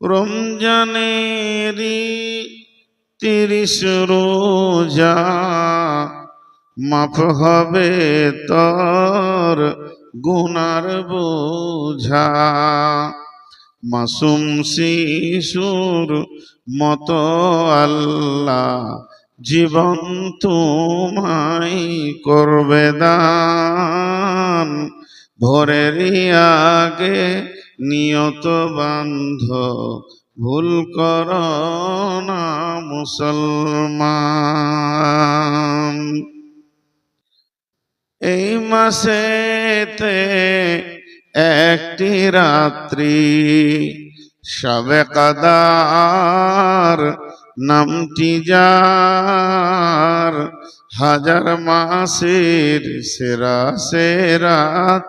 রমজানেরই 30 রোজা মাফ হবে তোর গুনার বোঝা। মাসুম শিশুর মতো আল্লাহ জীবন তোমায় করবে দান। ভোরের আগে নিয়ত বান্ধ, ভুল করো না মুসলমান। এই মাসেতে একটি রাত্রি শবে কদর নামটি যার, হাজার মাসের সেরা সেরাত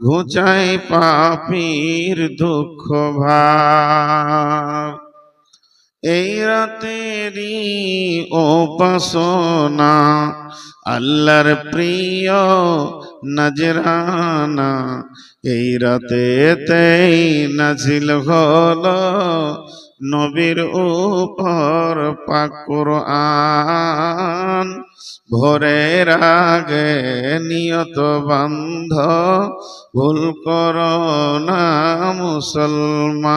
ঘুচাই পাপীর দুঃখ ভার। এই রাতেরই উপাসনা আল্লাহর প্রিয় নজরানা। এই রাতেতেই নাজিল হলো নবীর উপর পাক কুরআন। ভোরের আগে নিয়ত বান্ধ, ভুল করো না মুসলমান।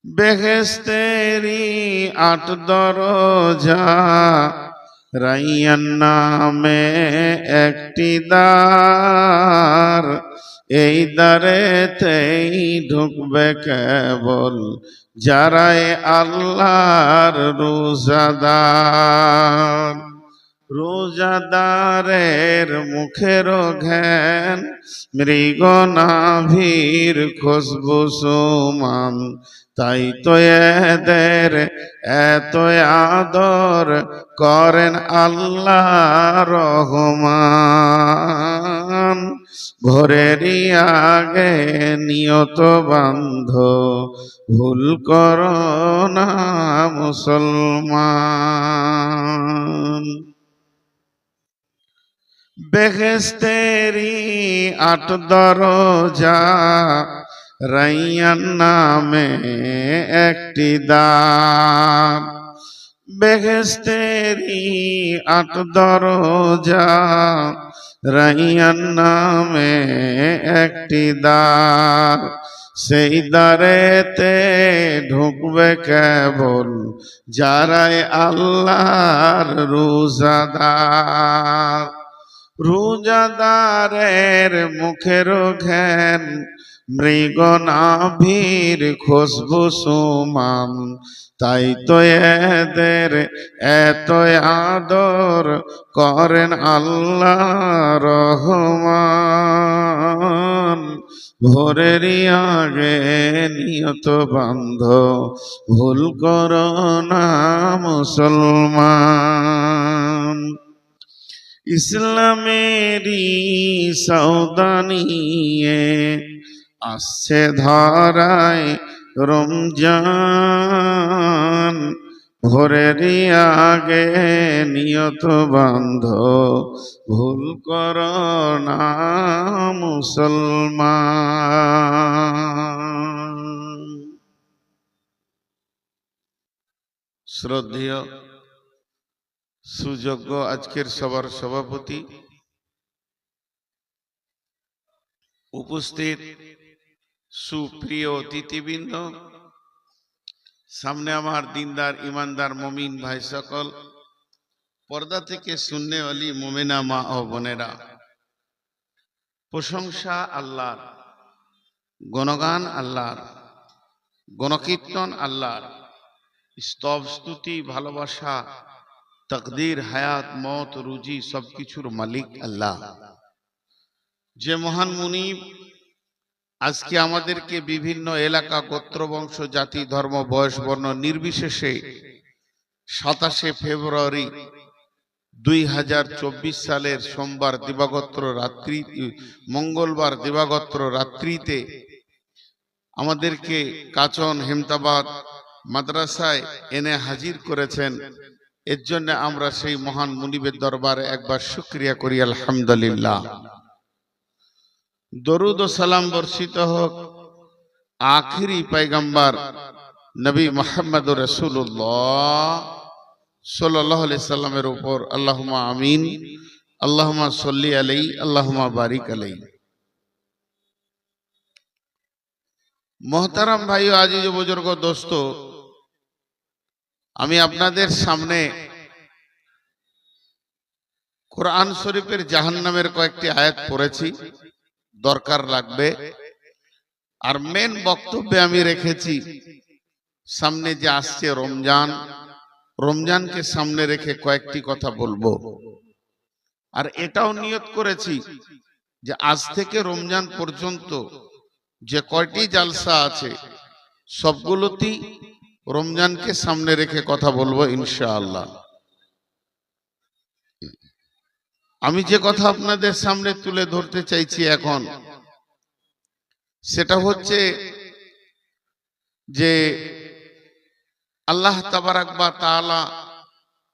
বেহেশতেরি 8 দরজা, রাইয়ান নামে একটি দ্বার। এই দ্বারেতেই ঢুকবে কেবল যারাই আল্লাহর রোজাদার। রোজাদারের মুখের ঘ্যান, মৃগ নাভির খুশবু সুমান। তাই তো এদের এত আদর করেন আল্লাহ রহমান। ভোরেরই আগে নিয়ত বান্ধ, ভুল করো না মুসলমান। বেহেশতেরি 8 দরজা, রাইয়ান নামে একটি দ্বার। বেহেশতেরি 8 দরজা, রাইয়ান নামে একটি দ্বার। সেই দ্বারেতে ঢুকবে কেবল যারাই আল্লাহর রোজাদার। রোজাদারের মুখের ঘ্যান, মৃগ নাভির খুশবু সুমান। তাই তো এদের এত আদর করেন আল্লাহ রহমান। ভোরেরই আগে নিয়ত বান্ধ, ভুল করো না মুসলমান। ইসলামেরই সওদা নিয়ে আসছে ধরায় রমজান। ভোরেরই আগে নিয়ত বান্ধ, ভুল করো না মুসলমান। শ্রদ্ধেয় সুযোগ্য আজকের সবার সভাপতি, উপস্থিত সুপ্রিয় অতিথিবৃন্দ, সামনে আমার দিনদার ইমানদার মমিন ভাই সকল, পর্দা থেকে শুননে ওয়ালি মুমিনা মা ও বোনেরা, প্রশংসা আল্লাহর, গুণগান আল্লাহর, গণকীর্তন আল্লাহর, স্তব স্তুতি ভালোবাসা তকদির হায়াত মত রুজি সবকিছুর মালিক আল্লাহ। যে মহান মুনিব আজকে আমাদেরকে বিভিন্ন এলাকা গোত্র বংশ জাতি ধর্ম বয়স বর্ণ নির্বিশেষে 27 ফেব্রুয়ারি 2024 সালের সোমবার দিবাগত রাত্রি, মঙ্গলবার দিবাগত রাত্রিতে আমাদেরকে কাচন হেমতাবাদ মাদ্রাসায় এনে হাজির করেছেন। এর জন্য আমরা সেই মহান মুনিবের দরবারে একবার শুকরিয়া করি আলহামদুলিল্লাহ। দরুদ ও সালাম বর্ষিত হোক আখিরি পয়গম্বর নবী মুহাম্মদ রাসূলুল্লাহ সাল্লাল্লাহু আলাইহি সাল্লামের উপর। আল্লাহুম্মা আমিন। আল্লাহুম্মা সাল্লি আলাইহি, আল্লাহুম্মা বারিক আলাইহি। মোহতারাম ভাই ও আজিজ বুজুর্গ দোস্ত, আমি আপনাদের সামনে কোরআন শরীফের জাহান্নামের কয়েকটি আয়াত পড়েছি, দরকার লাগবে। আর মেন বক্তব্যে আমি রেখেছি সামনে যে আসছে রমজান, রমজানকে সামনে রেখে কয়েকটি কথা বলবো। আর এটাও নিয়ত করেছি যে আজ থেকে রমজান পর্যন্ত যে কয়টি জালসা আছে সবগুলোতেই রমজানকে সামনে রেখে কথা বলবো ইনশাআল্লাহ। আমি যে কথা আপনাদের সামনে তুলে ধরতে চাইছি এখন, সেটা হচ্ছে যে আল্লাহ তাবারাক ওয়া তাআলা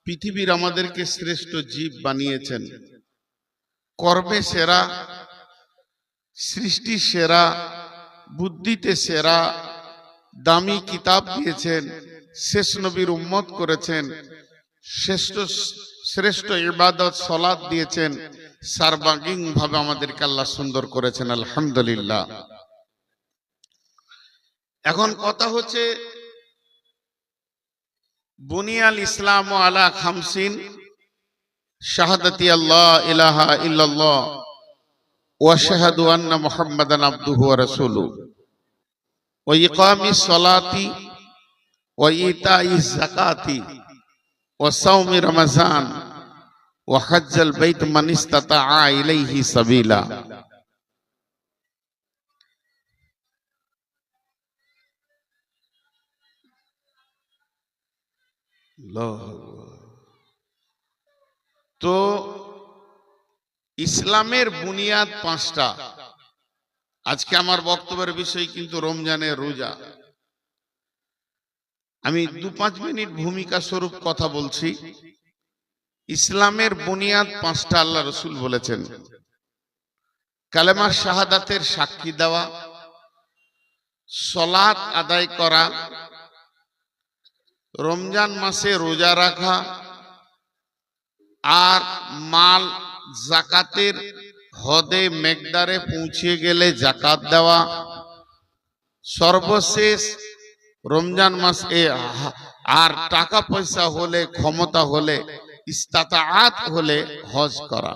পৃথিবীর আমাদেরকে শ্রেষ্ঠ জীব বানিয়েছেন, কর্মে সেরা, সৃষ্টি সেরা, বুদ্ধিতে সেরা, দামি কিতাব দিয়েছেন, শেষ নবীর উম্মত করেছেন, শ্রেষ্ঠ ইবাদত সালাত দিয়েছেন, সার্বাঙ্গীন ভাবে আমাদেরকে আল্লাহ সুন্দর করেছেন, আলহামদুলিল্লাহ। এখন কথা হচ্ছে বুনিয়াল ইসলাম আলা খামসিন, শাহাদাতি আল্লাহ ইলাহা ইল্লাল্লাহ ওয়া শাহাদু আন্না মুহাম্মাদান আবদুহু ওয়া রাসূলুহু ওয়া ইকামিস সালাতি ওয়া ইতাইজ যাকাতি ওয়া সাওমি রমাযান ওয়া হজ্জাল বাইত মান ইসতাতাআ ইলাইহি সাবিলা। তো ইসলামের বুনিয়াদ পাঁচটা। আজকে আমার বক্তব্যের বিষয় কিন্তু রমজানের রোজা। আমি 2-5 মিনিট ভূমিকা স্বরূপ কথা বলছি। ইসলামের বুনিয়াদ পাঁচটা আল্লাহ রসুল বলেছেন। কালেমা শাহাদাতের সাক্ষী দেওয়া, সালাত আদায় করা, রমজান মাসে রোজা রাখা, আর মাল জাকাতের হদে মেকদারে পৌঁছে গেলে জাকাত দেওয়া, সর্বশেষ রমজান মাসে আর টাকা পয়সা হলে, ক্ষমতা হলে, ইস্তাতাআত হলে হজ করা।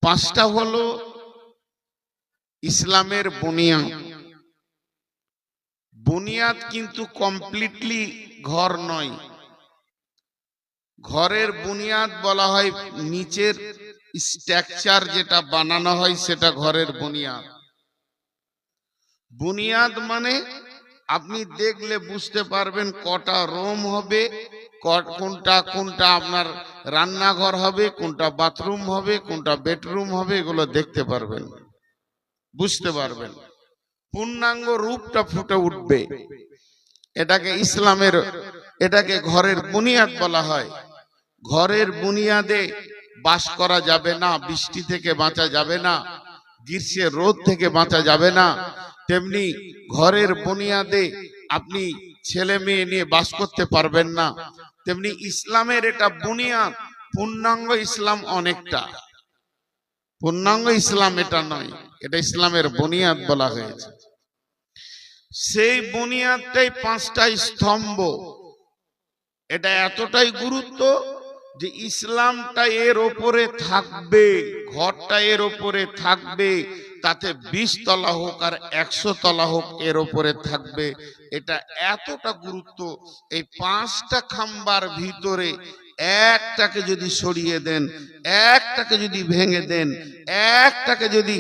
পাঁচটা হলো ইসলামের বুনিয়াদ। বুনিয়াদ কিন্তু কমপ্লিটলি ঘর নয়। ঘরের বুনিয়াদ বলা হয় নিচের স্ট্রাকচার যেটা বানানো হয় সেটা ঘরের বুনিয়াদ। বুনিয়াদ মানে আপনি দেখলে বুঝতে পারবেন কটা রুম হবে, কোনটা কোনটা আপনার রান্নাঘর হবে, কোনটা বাথরুম হবে, কোনটা বেডরুম হবে, এগুলো দেখতে পারবেন, বুঝতে পারবেন। পূর্ণাঙ্গ রূপটা ফুটে উঠবে। এটাকে ইসলামের, এটাকে ঘরের বুনিয়াদ বলা হয়। ঘরের বুনিয়াদে বাস করা যাবে না, বৃষ্টি থেকে বাঁচা যাবে না, গ্রীষ্মের রোদ থেকে বাঁচা যাবে না। তেমনি ঘরের বুনিয়াদে আপনি ছেলে মেয়ে নিয়ে বাস করতে পারবেন না। তেমনি ইসলামের এটা বুনিয়াদ। পূর্ণাঙ্গ ইসলাম অনেকটা, পূর্ণাঙ্গ ইসলাম এটা নয়, এটা ইসলামের বুনিয়াদ বলা হয়েছে। সেই বুনিয়াদটাই পাঁচটা স্তম্ভ। এটা এতটাই গুরুত্ব যে ইসলামটা এর ওপরে থাকবে, ঘরটা এর ওপরে থাকবে, তাতে 20 তলা হোক আর 100 তলা হোক এর ওপরে থাকবে। এটা এতটা গুরুত্ব। এই পাঁচটা খাম্বার ভিতরে একটাকে যদি সরিয়ে দেন, একটাকে যদি ভেঙে দেন, একটাকে যদি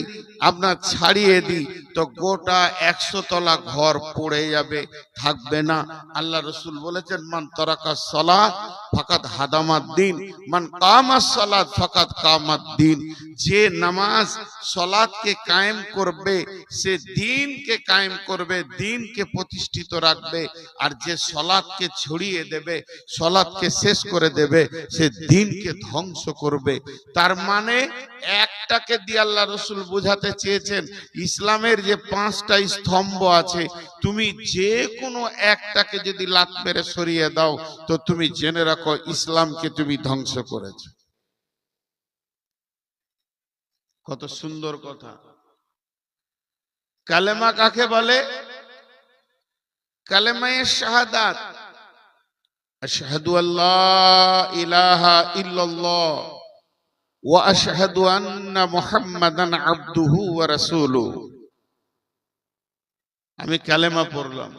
আপনার ছাড়িয়ে দিই, তো গোটা 100 তলা ঘর পড়ে যাবে, থাকবে না। আল্লাহ রসুল বলেছেন, মান তারাকা সালাত ফাকাত হাদামাদ দ্বীন, মান কামাস সালাত ফাকাত কামাদ দ্বীন। যে নামাজ সালাতকে কায়েম করবে সে দ্বীনকে কায়েম করবে, দ্বীনকে প্রতিষ্ঠিত রাখবে। আর যে সালাতকে ছড়িয়ে দেবে, সালাতকে শেষ করে দেবে, সে দ্বীনকে ধ্বংস করবে। তার মানে একটাকে দিয়ে আল্লাহ রাসূল বোঝাতে চেয়েছেন, ইসলামের যে 5টা স্তম্ভ আছে, তুমি যে কোনো একটাকে যদি লাত মেরে সরিয়ে দাও তো তুমি জেনে রাখো ইসলামকে তুমি ধ্বংস করেছো। কত সুন্দর কথা। কালেমা কাকে বলে? কালেমায়ে শাহাদাত, আশহাদু আল্লা ইলাহা ইল্লাল্লাহ ওয়া আশহাদু আন্না মুহাম্মাদান আবদুহু ওয়া রাসূলুহু। আমি কালেমা পড়লাম,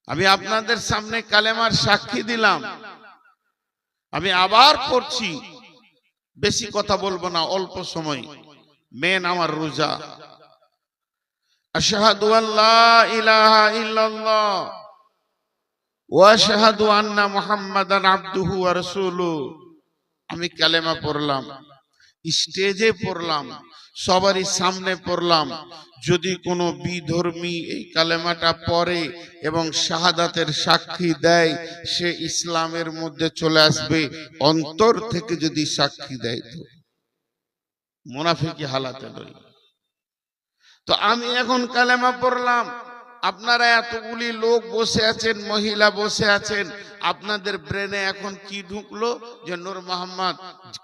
আমি আপনাদের সামনে কালেমার সাক্ষী দিলাম, আমি আবার পড়ছি। বেশি কথা বলবো না, অল্প সময়। মেন আমার রোজা। আশহাদু আল্লা ইলাহা ইল্লাল্লাহ ওয়া আশহাদু আন্না মুহাম্মাদান আবদুহু ওয়া রাসূলুহু। আমি কালেমা পড়লাম, স্টেজে পড়লাম, সবারই সামনে পড়লাম। যদি কোনো বিধর্মী এই কালেমাটা পড়ে এবং শাহাদাতের সাক্ষী দেয়, সে ইসলামের মধ্যে চলে আসবে। অন্তর থেকে যদি সাক্ষী দেয় তো মুনাফিকি হালাতে নয়। তো আমি এখন কালেমা পড়লাম, আপনারা এতগুলি লোক বসে আছেন, মহিলা বসে আছেন, আপনাদের ব্রেনে এখন কি ঢুকলো যে নূর মোহাম্মদ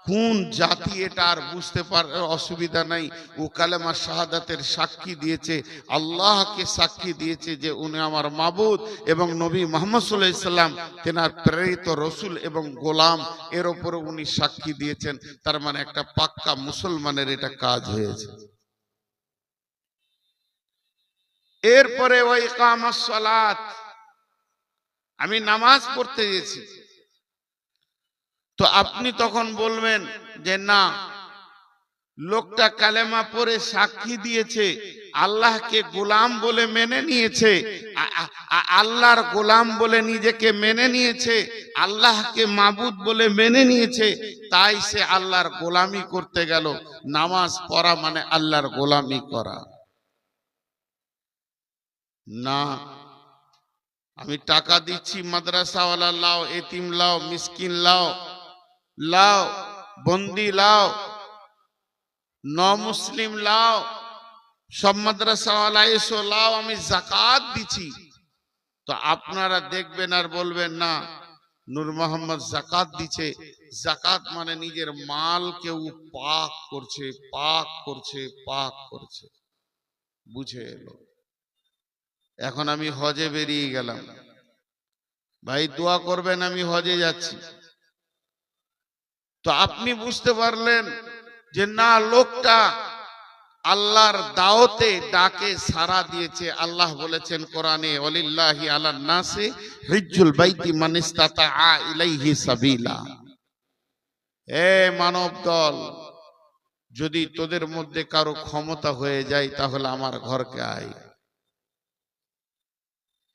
কোন জাতি এটা আর বুঝতে পারার অসুবিধা নাই। ও কালেমা শাহাদাতের সাক্ষী দিয়েছে, আল্লাহকে সাক্ষী দিয়েছে যে উনি আমার মাবুদ এবং নবী মুহাম্মদ সাল্লাল্লাহু আলাইহি সাল্লাম তেনার প্রেরিত রসুল এবং গোলাম, এর উপরে উনি সাক্ষী দিয়েছেন। তার মানে একটা পাক্কা মুসলমানের এটা কাজ হয়েছে। এরপরে ওই ইকামাস সালাত, আমি নামাজ পড়তে গেছি। তো আপনি তখন বলবেন যে না, লোকটা কালেমা পড়ে সাক্ষী দিয়েছে, আল্লাহকে গোলাম বলে মেনে নিয়েছে, আল্লাহর গোলাম বলে নিজেকে মেনে নিয়েছে, আল্লাহকে মাবুদ বলে মেনে নিয়েছে, তাই সে আল্লাহর গোলামি করতে গেল। নামাজ পড়া মানে আল্লাহর গোলামি করা না। আমি টাকা দিচ্ছি, মাদ্রাসাওয়ালা লাও, এতিম লাও, মিসকিন লাও, লাও বন্দি লাও, মুসলিম লাও, সব মাদ্রাসাওয়ালা এসো লাও, আমি যাকাত দিচ্ছি। তো আপনারা দেখবেন আর বলবেন না, নূর মোহাম্মদ যাকাত দিচ্ছে। যাকাত মানে নিজের মাল কেউ পাক করছে, পাক করছে, পাক করছে। বুঝে এলো। এখন আমি হজে বেরিয়ে গেলাম, ভাই দোয়া করবেন, আমি হজে যাচ্ছি। তো আপনি বুঝতে পারলেন যে না, লোকটা আল্লাহর দাওয়াতে ডাকে সাড়া দিয়েছে। আল্লাহ বলেছেন কোরআনে, ওয়ালিল্লাহি আলান নাসি হিজ্জুল বাইতি মান ইসতাতা ইলাইহি সাবিলা। এ মানব দল, যদি তোদের মধ্যে কারো ক্ষমতা হয়ে যায় তাহলে আমার ঘরকে আয়।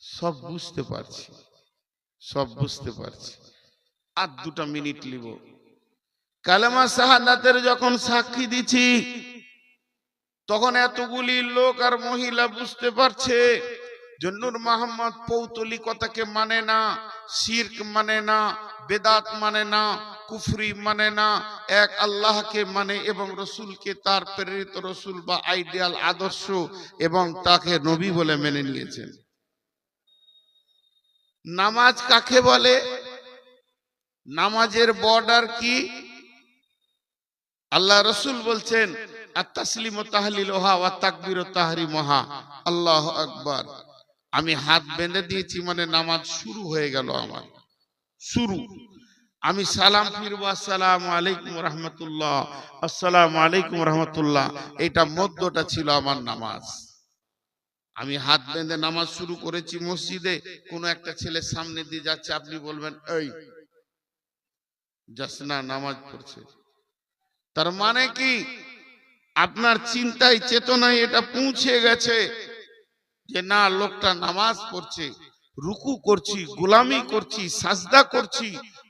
সব বুঝতে পারছি, সব বুঝতে পারছি। আর 2টা মিনিট লিব। কালেমা শাহাদাতের যখন সাক্ষী দিছি, তখন এতগুলি লোক আর মহিলা বুঝতে পারছে যে নূর মোহাম্মদ পৌতলিকতাকে মানে না, শিরক মানে না, বেদাত মানে না, কুফরি মানে না, এক আল্লাহকে মানে এবং রসুলকে, তার প্রেরিত রসুল বা আইডিয়াল আদর্শ এবং তাকে নবী বলে মেনে নিয়েছেন। নামাজ কাকে বলে? নামাজের বর্ডার কি? আল্লাহ রসুল বলছেন, আত-তাসলিমু তাহলিলুহা ওয়া তাকবীরু তাহরিমুহা, আল্লাহু আকবার। আমি হাত বেঁধে দিয়েছি মানে নামাজ শুরু হয়ে গেল। আমার শুরু, আমি সালাম ফিরবো, আসসালামু আলাইকুম রাহমাতুল্লাহ, আসসালামু আলাইকুম রাহমাতুল্লাহ, এটা মধ্যটা ছিল আমার নামাজ। আমি হাত বেঁধে নামাজ শুরু করেছি। মসজিদে কোনো একটা ছেলে সামনে দিয়ে যাচ্ছে, আপনি বলবেন এই যাস না, নামাজ পড়ছে। তার মানে কি? আপনার চিন্তায় চেতনায় এটা পৌঁছে গেছে যে না, লোকটা নামাজ পড়ছে। রুকু করছি, গোলামি করছি, সাজদা করছি,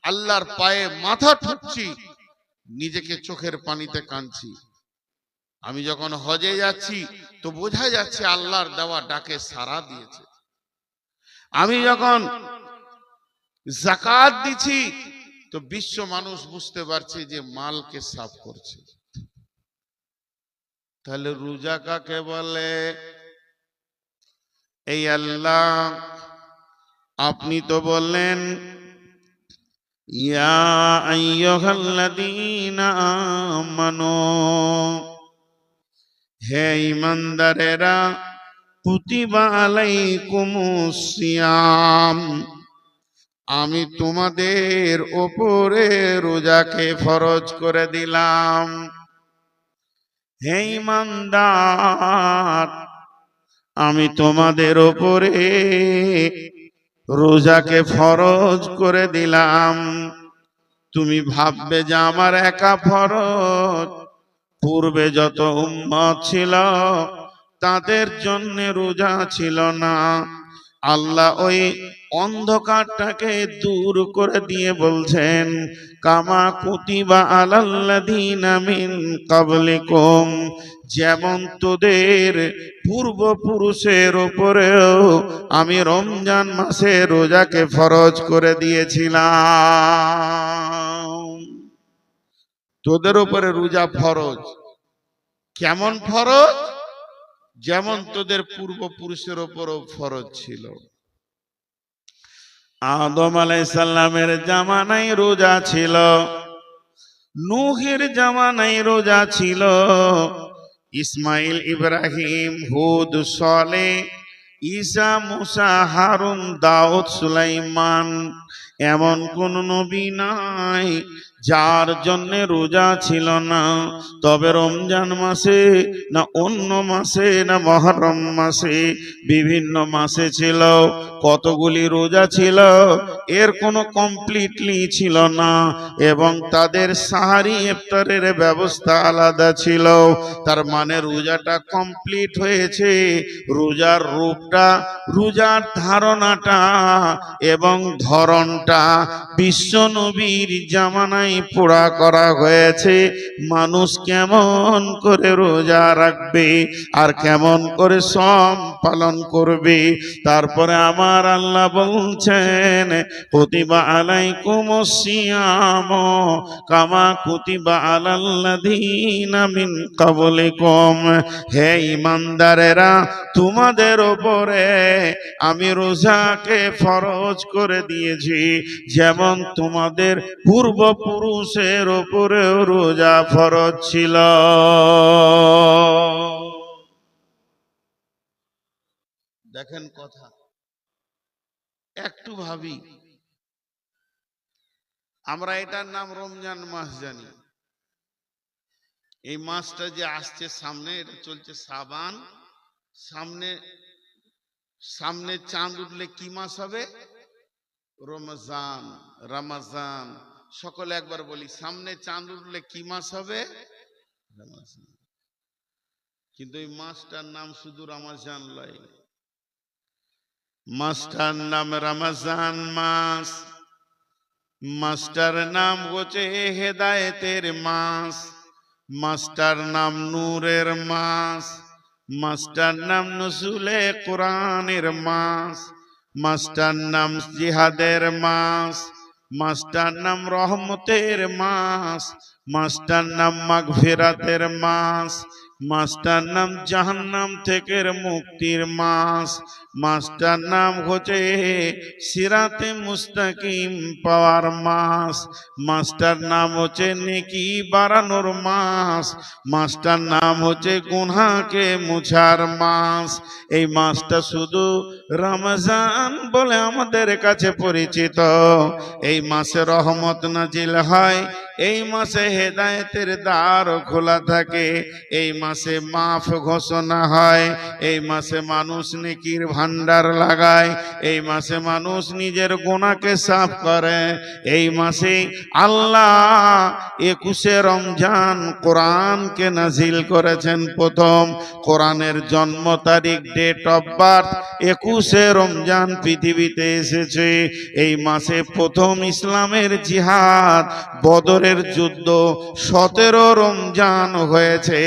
আল্লাহর পায়ে মাথা ঠুকছি, নিজেকে চোখের পানিতে কাঁদছি। আমি যখন হজে যাচ্ছি তো বোঝা যাচ্ছে আল্লাহর দেওয়া ডাকে সাড়া দিয়েছে। আমি যখন যাকাত দিচ্ছি তো বিশ্ব মানুষ বুঝতে পারছে যে মালকে সাফ করছে। তাহলে রোজা কাকে বলে? এই আল্লাহ আপনি তো বললেন ইয়া আইয়ুহাল্লাযীনা আমানু, হে ঈমানদারেরা, কুতিবা আলাইকুমুস সিয়াম, আমি তোমাদের উপরে রোজাকে ফরজ করে দিলাম। হে ঈমানদার, আমি তোমাদের উপরে রোজাকে ফরজ করে দিলাম। তুমি ভাববে যে আমার একা ফরজ, পূর্বে যত উম্মত ছিল তাদের জন্য রোজা ছিল না। আল্লাহ ওই অন্ধকারটাকে দূর করে দিয়ে বলছেন কামা কুতিবা আলাল্লাযীনা মিন ক্বাবলিকুম, যেমন তোদের পূর্বপুরুষের উপরেও আমি রমজান মাসে রোজাকে ফরজ করে দিয়েছিলাম। তোদের উপরে রোজা ফরজ। কেমন ফরজ? যেমন তোদের পূর্বপুরুষের উপরও ফরজ ছিল। আদম আলাইহিস সালামের জামানায় রোজা ছিল, নূহের জামানায় রোজা ছিল, ইসমাইল, ইব্রাহিম, হুদ, সালেহ, ঈসা, মুসা, হারুন, দাউদ, সুলাইমান, এমন কোন নবী নাই যার জন্য রোজা ছিল না। তবে রমজান মাসে না অন্য মাসে না মুহররম মাসে, বিভিন্ন মাসে ছিল। কতগুলি রোজা ছিল, এর কোনো কমপ্লিটলি ছিল না, এবং তাদের সাহারি ইফতারের ব্যবস্থা আলাদা ছিল। তার মানে রোজাটা কমপ্লিট হয়েছে। রোজার রূপটা, রোজার ধারণাটা এবং ধরনটা বিশ্ব নবীর জামানায় পুরা করা হয়েছে। মানুষ কেমন করে রোজা রাখবে আর কেমন করে সম পালন করবে। তারপরে আমার আল্লাহ বলছেন কুতিবা আলাইকুমুস সিয়াম কামা কুতিবা আলাল্লাযীনা মিন ক্বাবলিকুম, হে ঈমানদারেরা, তোমাদের উপরে আমি রোজাকে ফরজ করে দিয়েছি যেমন তোমাদের পূর্বপুরুষের উপরেও রোজা ফরজ ছিল। দেখেন কথা, একটু ভাবি, আমরা এটার নাম রমজান মাস জানি। এই মাসটা যে আসছে সামনে, এটা চলছে শাবান। সামনে সামনে চাঁদ উঠলে কি মাস হবে? রমজান, রমজান। সকলে একবার বলি, সামনে চাঁদ উঠলে কি মাস হবে? রমজান। কিন্তু এই মাসটার নাম শুধু রমজান নয়, মাসটার নাম রমজান মাস। মাসটার নাম হচ্ছে হেদায়েতের মাস, মাসটার নাম নূরের মাস, মাসটার নাম নজুলে কোরআনের মাস, মাসটার নাম জিহাদের মাস, মাসটার নাম রহমতের মাস, মাসটার নাম মাগফিরাতের মাস, মাসটার নাম জাহান্নাম থেকে মুক্তির মাস, মাসটার নাম হচ্ছে সিরাতে মুস্তাকিম পাওয়ার মাস, মাসটার নাম হচ্ছে নেকি বাড়ানোর মাস, মাসটার নাম হচ্ছে গুনাহকে মুছার মাস। এই মাসটা শুধু রমজান বলে আমাদের কাছে পরিচিত। এই মাসে রহমত নাজিল হয়, এই মাসে হেদায়েতের দ্বার খোলা থাকে, এই মাসে মাফ ঘোষণা হয়, এই মাসে মানুষ নেকির ভান্ডার লাগায়, এই মাসে মানুষ নিজের গুনাহকে সাফ করে। এই মাসে আল্লাহ 21শে রমজান কোরআনকে নাজিল করেছেন। প্রথম কোরআনের জন্ম তারিখ, ডেট অফ বার্থ 21শে রমজান পৃথিবীতে এসেছে। এই মাসে প্রথম ইসলামের জিহাদ বদরের যুদ্ধ 17 রমজান হয়েছে।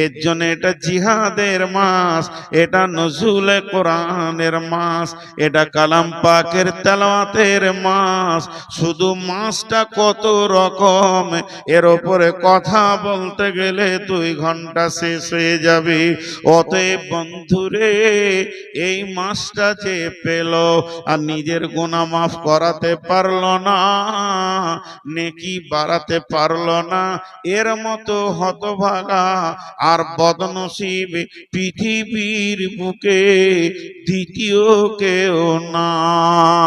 এর জন্য এটা জিহাদের মাস, এটা নজুলে কোরআনের মাস, এটা কালাম পাকের তেলাওয়াতের মাস। শুধু মাসটা কত রকম, এর উপরে কথা বলতে গেলে 2 ঘন্টা শেষ হয়ে যাবে। অতএব বন্ধুরে, এই মাসটা যে পেল আর নিজের গুনাহ মাফ করাতে পারলো না, নেকি বাড়াতে পারলো না, এর মতো হতভাগা আর বদনসিব পৃথিবীর বুকে দ্বিতীয় কেউ নাই।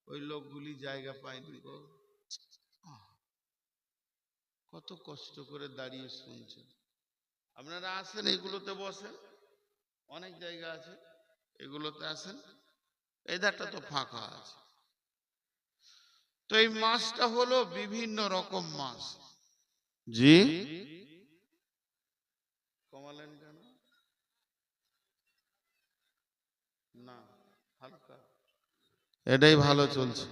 ওই লোকগুলি জায়গা পায়নি গো, কত কষ্ট করে দাঁড়িয়ে শুনছেন। আপনারা আসেন, এগুলোতে বসেন, অনেক জায়গা আছে, এগুলোতে আসেন। এই ধারটা তো ফাঁকা আছে। তো এই মাসটা হলো বিভিন্ন রকম মাস। জি কমালেন কেন? না, হালকা, এটাই ভালো চলছে।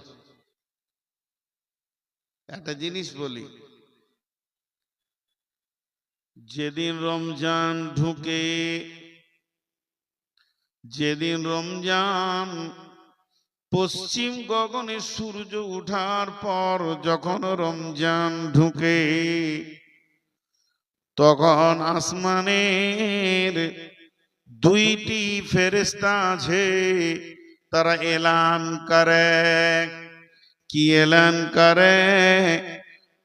একটা জিনিস বলি, যেদিন রমজান ঢুকে, যেদিন রমজান পশ্চিম গগনে সূর্য ওঠার পর যখন রমজান ঢুকে, তখন আসমানের 2টি ফেরেশতা আছে, তারা এলান করে। কি এলান করে?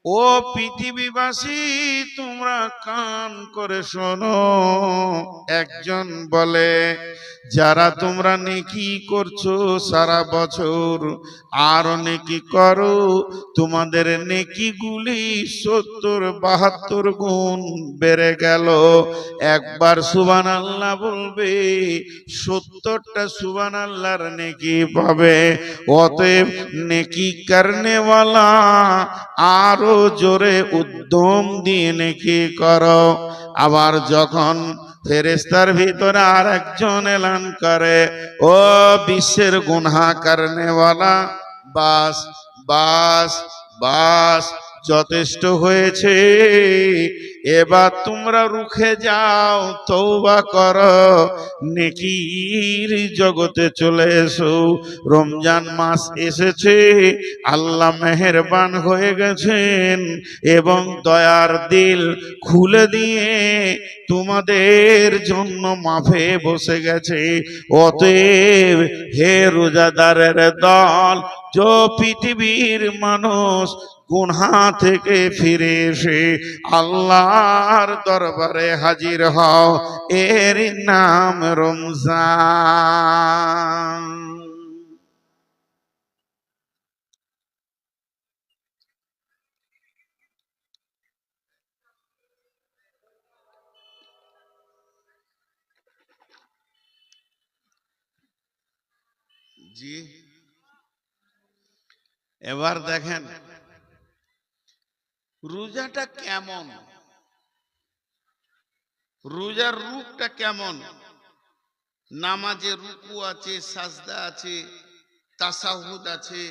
ও পৃথিবীবাসী, তোমরা কান করে শোনো। একজন বলে, যারা তোমরা নেকি করছো সারা বছর, আর নেকি করো, তোমাদের নেকিগুলি 70-72 গুণ বেড়ে গেল। একবার সুবহানাল্লাহ বলবে, 70টা সুবহানাল্লাহর নেকি পাবে। অতএব নেকি করনেওয়ালা আরো জোরে উদ্যম দিয়ে নেকি করো। আবার যখন ফেরেশতার ভিতরে আর একজন এলান করে, ও বিশ্বের গুনাহ করনেওয়ালা, বাস বাস বাস, যথেষ্ট হয়েছে, এবার তোমরা রুখে যাও, তওবা করো, নেকির জগতে চলে এসো। রমজান মাস এসেছে, আল্লাহ মেহেরবান হয়ে গেছেন এবং দয়ার দিল খুলে দিয়ে তোমাদের জন্য মাফে বসে গেছে। অতএব হে রোজাদারের দল, যে পৃথিবীর মানুষ গুনাহ থেকে ফিরে এসে আল্লাহর দরবারে হাজির হও, এর নাম রমজান। জি, এবার দেখেন রোজাটা কেমন, রোজার রূপটা কেমন। নামাজে রুকু আছে, সাজদা আছে, তাসাহুদ আছে,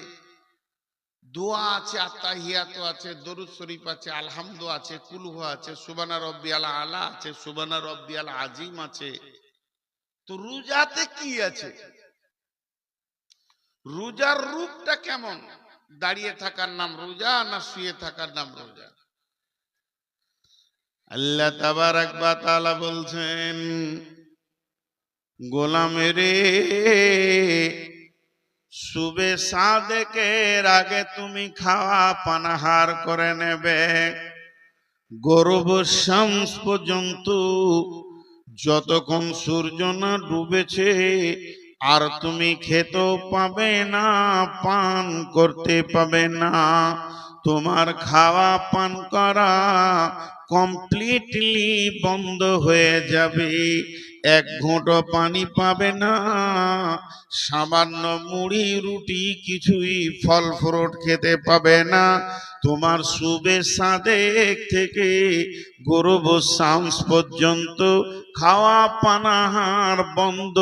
দোয়া আছে, আত্তাহিয়াত আছে, দরুদ শরীফ আছে, আলহামদু আছে, কুলহু আছে, সুবহানা রাব্বিয়াল আলা আছে, সুবহানা রাব্বিয়াল আজিম আছে। তো রোজাতে কি আছে? রোজার রূপটা কেমন? দাঁড়িয়ে থাকার নাম রোজা না শুয়ে থাকার নাম রোজা? আল্লাহ তাবারক ওয়া তাআলা বলছেন, গোলামেরে, সুবে সাদেকের আগে তুমি খাওয়া পানাহার করে নেবে, গরব শামস পর্যন্ত, যতক্ষণ সূর্য না ডুবেছে আর তুমি খেতেও পাবে না, পান করতে পাবে না। তোমার খাওয়া পান করা কমপ্লিটলি বন্ধ হয়ে যাবে। এক ঘোঁটো পানি পাবে না, সামান্য মুড়ি রুটি কিছুই ফল ফ্রুট খেতে পাবে না। তোমার সুবে সাদেক থেকে গরব শামস পর্যন্ত খাওয়া পানাহার বন্ধ,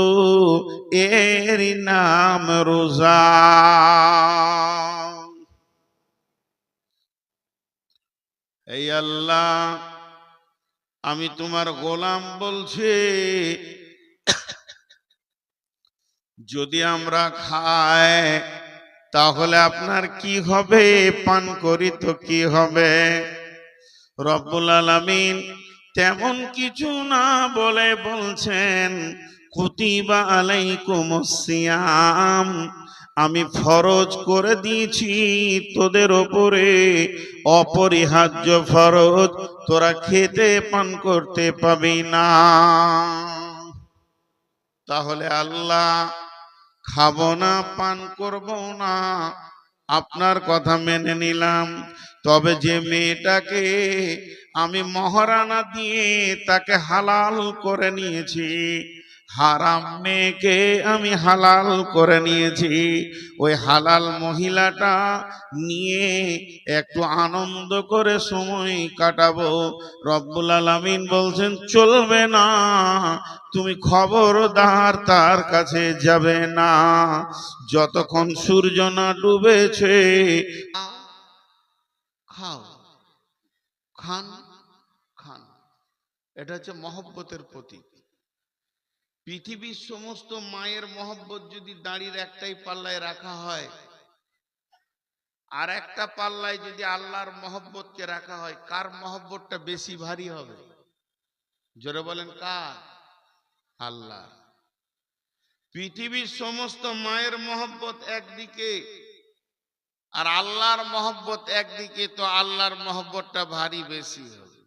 এরই নাম রোজা। এই আল্লাহ, আমি তোমার গোলাম বলছি, যদি আমরা খাই তাহলে আপনার কি হবে, পান করি তো কি হবে? রব্বুল আলামিন তেমন কিছু না বলে বলছেন, কুতিবা আলাইকুমুস সিয়াম, আমি ফরজ করে দিয়েছি তোদের ওপরে, অপরিহার্য ফরজ, তোরা খেতে পান করতে পাবি না। তাহলে আল্লাহ খাবো না, পান করব না, আপনার কথা মেনে নিলাম। তবে যে মেয়েটাকে আমি মহারানা দিয়ে তাকে হালাল করে নিয়েছি, হারাম মেয়েকে আমি হালাল করে নিয়েছি, ওই হালাল মহিলাটা নিয়ে একটু আনন্দ করে সময় কাটাবো। রব্বুল আলামিন বলছেন চলবে না, তুমি খবরদার তার কাছে যাবে না যতক্ষণ সূর্য না ডুবেছে। খাও, খান, খান, এটা হচ্ছে মহব্বতের প্রতীক। পৃথিবীর সমস্ত মায়ের মহব্বত যদি দাঁড়িয়ে একটাই পাল্লায় রাখা হয়, আর একটা পাল্লায় যদি আল্লাহর মহব্বতকে রাখা হয়, কার মহব্বতটা বেশি ভারী হবে? জোরে বলেন কার? আল্লাহ। পৃথিবীর সমস্ত মায়ের মহব্বত একদিকে আর আল্লাহর মহব্বত একদিকে, তো আল্লাহর মহব্বতটা ভারী বেশি হবে,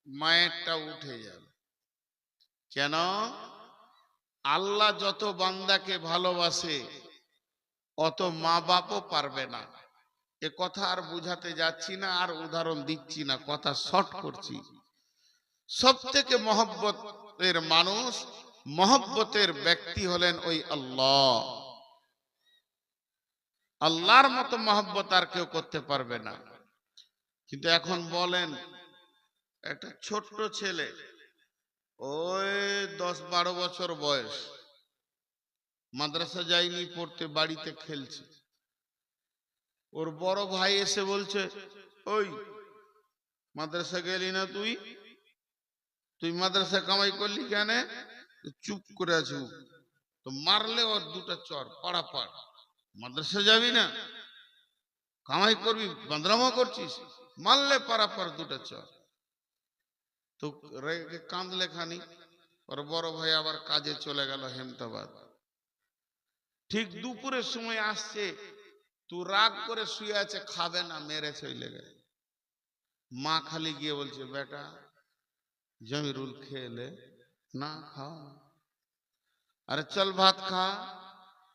মায়েরটা উঠে যাবে। কেন? আল্লাহ যত বান্দাকে ভালোবাসে অত মা বাপও পারবে না। এ কথা আর বুঝাতে যাচ্ছি না, আর উদাহরণ দিচ্ছি না, কথা শর্ট করছি। সব থেকে মহব্বতের মানুষ, মহব্বতের ব্যক্তি হলেন ওই আল্লাহ। আল্লাহর মতো মহব্বত আর কেউ করতে পারবে না। কিন্তু এখন বলেন, একটা ছোট্ট ছেলে, ওই 10-12 বছর বয়স, মাদ্রাসা যায়নি পড়তে, বাড়িতে খেলছে, ওর বড় ভাই এসে বলছে, ওই মাদ্রাসা গেলি না তুই? তুই মাদ্রাসা কামাই করলি কেন? চুপ করে আছো। তো মারলে ওর দুটা চর, পাড়া পাড়। মাদ্রাসা যাবি না, কামাই করবি, বান্দরামো করছিস, মারলে পাড়া পাড় দুটা চর। তো রেগে কাঁদলে খানি। ওর বড় ভাই আবার কাজে চলে গেল হেমতাবাদ। ঠিক দুপুরের সময় আসছে, তুই রাগ করে শুয়ে আছে, খাবে না, মেরে চলে গেছে। মা খালি গিয়ে বলছে, বেটা জমিরুল খেলে না, খাও না। আরে চল ভাত খা,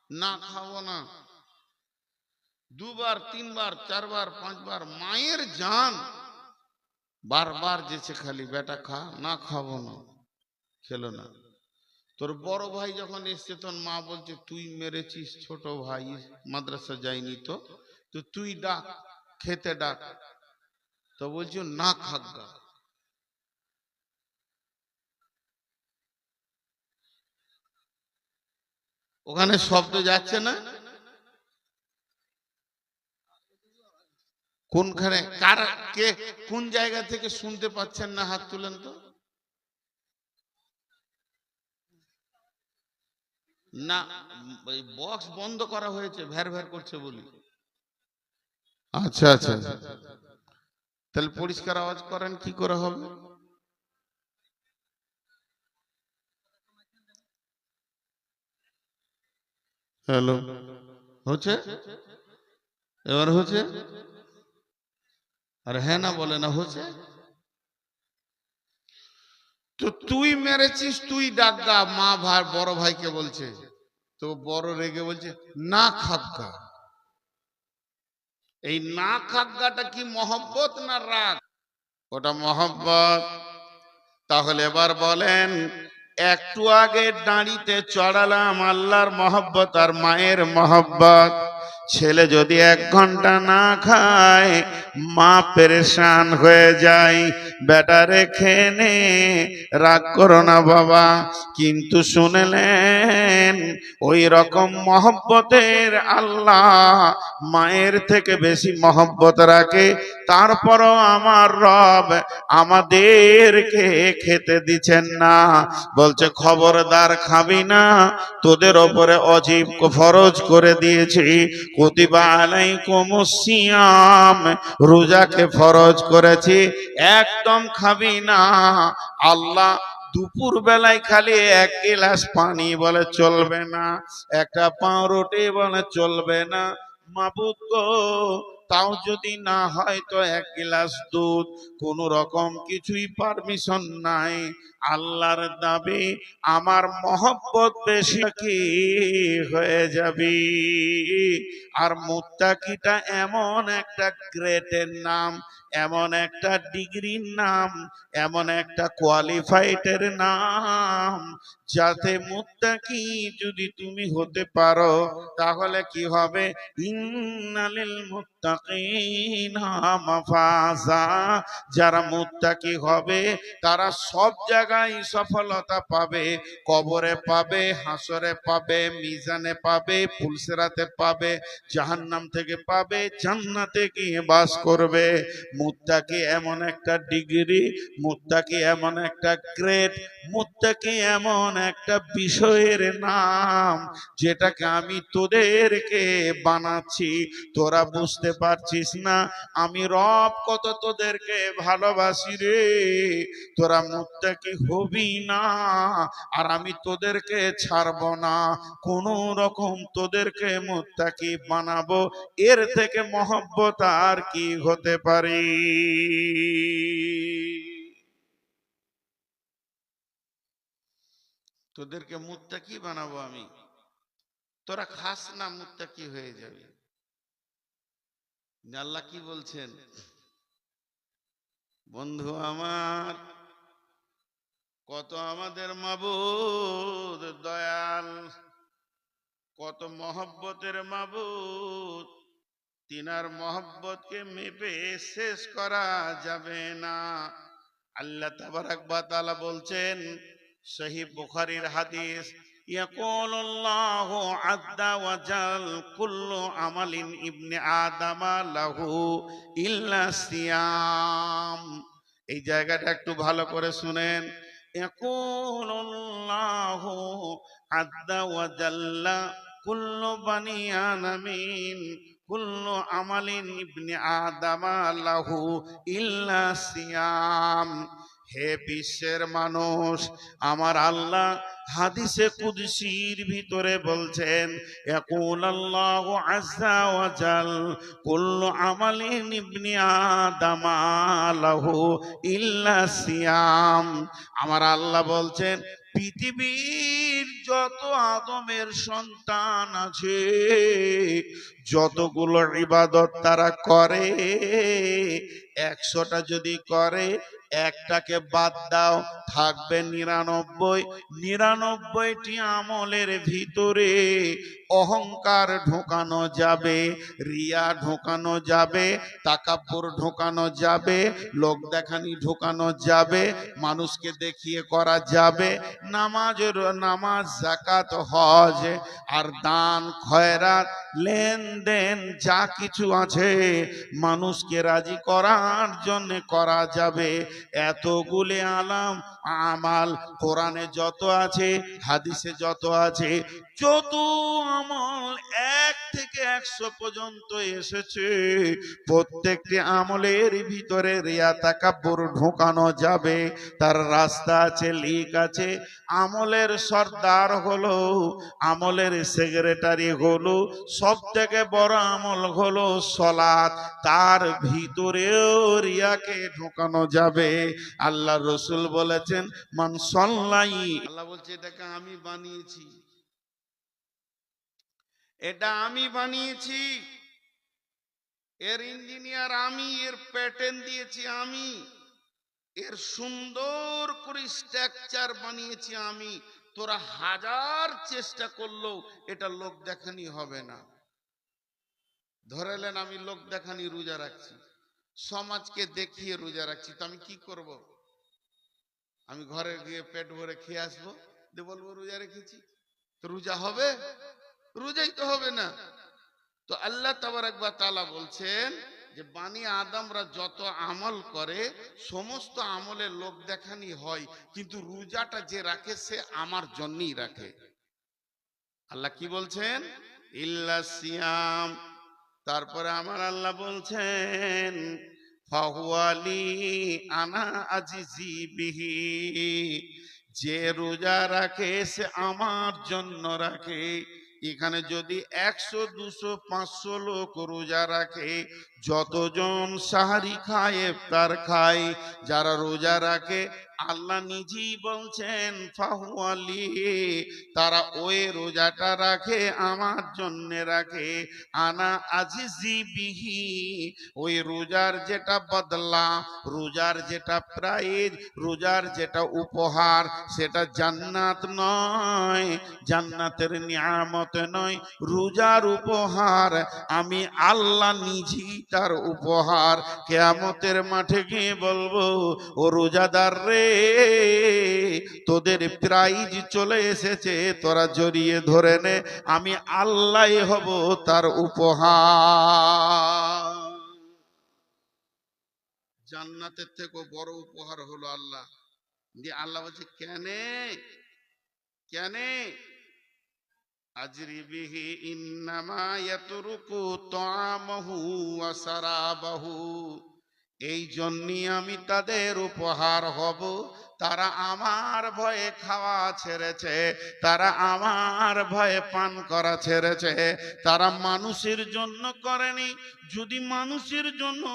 না খাবো না। 2বার 3বার 4বার 5বার মায়ের জান বারবার যেছে, খালি বেটা খা, না খাবো না, খেলো না। তোর বড় ভাই যখন এসছে, তখন মা বলছে, তুই মেরেছিস ছোট ভাই, মাদ্রাসা যায়নি তো, তো তুই ডাক, খেতে ডাক। তো বলছো না খাগা। ওখানে শব্দ যাচ্ছে না? কোনখানে কার, কে কোন জায়গা থেকে শুনতে পাচ্ছেন না? হাত তুলেন তো। না, ওই বক্স বন্ধ করা হয়েছে, ভ্যার ভ্যার করছে বলি। আচ্ছা আচ্ছা, তাহলে পরিষ্কার আওয়াজ করেন, কি করে হবে? হ্যালো, হচ্ছে? এবার হচ্ছে? আর হ্যাঁ না বলে না, হচ্ছে? তো তুই মেরেছিস, তুই ডাকগা, মা ভাই বড় ভাইকে বলছে। তো বড় রেগে বলছে না খাক্কা। এই না খাক্কাটা কি মহব্বত না রাগ? ওটা মহব্বত। তাহলে এবার বলেন, একটু আগে দাঁড়িতে চড়ালাম আল্লাহর মহব্বত আর মায়ের মহব্বত। ছেলে যদি 1 ঘন্টা না খায় মা পেরেশান হয়ে যায়, বেটা রেখে নে, রাগ করো না বাবা। কিন্তু শুনলেন ওই রকম মহব্বতের আল্লাহ মায়ের থেকে বেশি মহব্বত রাখে। তারপরও আমার রব আমাদেরকে খেতে দিচ্ছেন না, বলছে খবরদার খাবি না, তোদের ওপরে অজীব ফরজ করে দিয়েছি। কুতিবা আলাইকুমুস সিয়াম, রোজাকে ফরজ করেছি, একদম খাবি না। আল্লাহ দুপুর বেলায় খালি 1 গ্লাস পানি বলে চলবে না, একটা পাউরুটি বলে চলবে না। মাবুদ গো, তাও যদি না হয় তো 1 গ্লাস দুধ, কোন রকম কিছুই পারমিশন নাই। আল্লাহর দাবি আমার মহব্বত বেশি কি হয়ে যাবি। আর মুত্তাকিটা এমন একটা গ্রেডের নাম, এমন একটা ডিগ্রির নাম, এমন একটা কোয়ালিফাইডের নাম, যাতে মুত্তাকি যদি তুমি হতে পারো তাহলে কি হবে, ইন্নালিল মুত্তাকিনা মাফাজা, যারা মুত্তাকি হবে তারা সব জায়গায় সফলতা পাবে। কবরে পাবে, হাসরে পাবে, মিজানে পাবে, ফুলসিরাতে পাবে, জাহান্নাম থেকে পাবে, জান্নাতে গিয়ে বাস করবে। মুত্তাকি এমন একটা ডিগ্রি, মুত্তাকি এমন একটা গ্রেড, মুত্তাকি এমন একটা বিষয়ের নাম যেটাকে আমি তোদেরকে বানাচ্ছি, তোরা বুঝতে পারছিস না আমি রব কত তোদেরকে ভালোবাসি রে। তোরা মুত্তাকি হবি না আর আমি তোদেরকে ছাড়ব না, কোন রকম তোদেরকে মুত্তাকি বানাবো। এর থেকে মহব্বত আর কি হতে পারে? তোদেরকে মুত্তাকি বানাবো আমি, তোরা খাস না মুত্তাকি হয়ে যাবে। আল্লাহ কি বলছেন? বন্ধু আমার, কত আমাদের মাবুদ দয়াল, কত মহব্বতের মাবুদ, তিনার মহব্বতকে মেপে শেষ করা যাবে না। আল্লাহ তাবারাক ওয়া তাআলা বলছেন, সহিহ বুখারীর হাদিস, ইয়াকুলুল্লাহু আযযা ওয়া জাল, কুল্লু আমালিন ইবনে আদামা লাহু ইল্লা সিয়াম। এই জায়গাটা একটু ভালো করে শুনেন। ইয়াকুলুল্লাহু আযযা ওয়া জাল্লা, কুল্লু বানি আনামিন, কুল্লু আমালিন ইবনে আদামা লাহু ইল্লা সিয়াম। হে বিশ্বের মানুষ, আমার আল্লাহ হাদিসে কুদসির ভিতরে বলছেন, ইয়াকুলুল্লাহু আযযা ওয়া জাল, কুল্লু আমালিন ইবনি আদামা লাহু ইল্লা সিয়াম। আমার আল্লাহ বলছেন, পৃথিবীর যত আদমের সন্তান আছে, যতগুলো ইবাদত তারা করে, 100টা যদি করে, একটাকে বাদ দাও, থাকবে 99। 99টি আমলের ভিতরে অহংকার ঢোকানো যাবে, রিয়া ঢোকানো যাবে, তাকাব্বুর ঢোকানো যাবে, লোক দেখানি ঢোকানো যাবে, মানুষকে দেখিয়ে করা যাবে। নামাজ, যাকাত, হজ আর দান খয়রাত, লেনদেন যা কিছু আছে মানুষকে রাজি করার জন্য করা যাবে। এতগুলি আমাল কোরআনে যত আছে, হাদিসে যত আছে, যত আমল 1 থেকে 100 পর্যন্ত এসেছে, প্রত্যেকটি আমলের ভিতরে রিয়া তাকাব্বুর ঢোকানো যাবে। তার রাস্তা আছে, লিক আছে। আমলের সর্দার হলো, আমলের সেক্রেটারি হলো, সব থেকে বড় আমল হলো সালাত, তার ভিতরেও রিয়াকে ঢোকানো যাবে। আল্লাহ রসুল বলেছেন, মান সাল্লাই, আল্লাহ বলছে এটাকে আমি বানিয়েছি। এটা আমি বানিয়েছি, এর ইঞ্জিনিয়ার আমি, এর প্যাটার্ন দিয়েছি আমি, এর সুন্দর করে স্ট্রাকচার বানিয়েছি আমি। তোরা হাজার চেষ্টা করলেও এটা লোক দেখানি হবে না। ধরেলেন আমি লোক দেখানি রোজা রাখছি, সমাজকে দেখিয়ে রোজা রাখছি, তো আমি কি করব? আমি ঘরে গিয়ে পেট ভরে খেয়ে আসবো, দিয়ে বলবো রোজা রেখেছি, তো রোজা হবে? রোজাই তো হবে না। তো আল্লাহ তাবারক ওয়া তাআলা বলছেন যে বানি আদমরা যত আমল করে সমস্ত আমলে লোক দেখানি হয়, কিন্তু রোজাটা যে রাখে সে আমার জন্যই রাখে। আল্লাহ কি বলছেন? ইল্লা সিয়াম। তারপরে আমার আল্লাহ বলছেন ফাহুয়ালি আনা আজিজি বিহি, যে রোজা রাখে সে আমার জন্য রাখে। এখানে যদি 100, 200, 500 লোক রোজা রাখে, যতজন সাহারি খায় ইফতার খায়, যারা রোজা রাখে, আল্লাহ নিজেই বলছেন ফাহুয়ালি, তারা ওই রোজাটা রাখে আমার জন্য রাখে। আনা আজিজি বিহি, ওই রোজার যেটা বদলা, রোজার যেটা প্রাইজ, রোজার যেটা উপহার, সেটা জান্নাত নয়, জান্নাতের নিয়ামত নয়, রোজার উপহার আমি আল্লাহ নিজেই তার উপহার। কিয়ামতের মাঠে গিয়ে বলবো, ও রোজাদার রে, তোদের প্রাইজ চলে এসেছে, তোরা জড়িয়ে ধরে নে, আমি আল্লাহ হব তার উপহার। জান্নাতের থেকেও বড় উপহার হলো আল্লাহ। দিয়ে আল্লাহ বলছে কেনে কেনে আজরি বিহি ইন্নামা ইয়াতরুকু তাআমাহু ওয়া সারাবাহু, এই জন্যই আমি তাদের উপহার হব। তারা আমার ভয়ে খাওয়া ছেড়েছে, তারা আমার ভয়ে পান করা ছেড়েছে, তারা মানুষের জন্য করেনি। যদি মানুষের জন্য,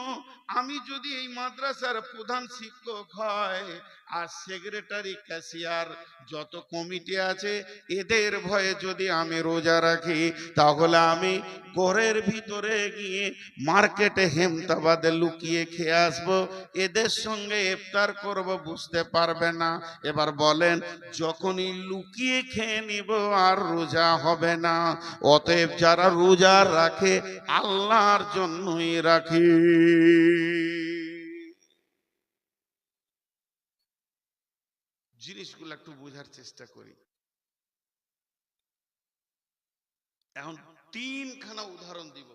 আমি যদি এই মাদ্রাসার প্রধান শিক্ষক হয় আর সেক্রেটারি, ক্যাশিয়ার, যত কমিটি আছে, এদের ভয়ে যদি আমি রোজা রাখি, তাহলে আমি ঘরের ভিতরে গিয়ে মার্কেটে হেমতাবাদে লুকিয়ে খেয়ে আসবো, এদের সঙ্গে ইফতার করব, বুঝতে পারবে না। এবার বলেন, যখনই লুকিয়ে খেয়ে নিব আর রোজা হবে না। অতএব যারা রোজা রাখে আল্লাহর জন্যই রাখে। জিনিসগুলো একটু বোঝার চেষ্টা করি। এখন 3খানা উদাহরণ দিব।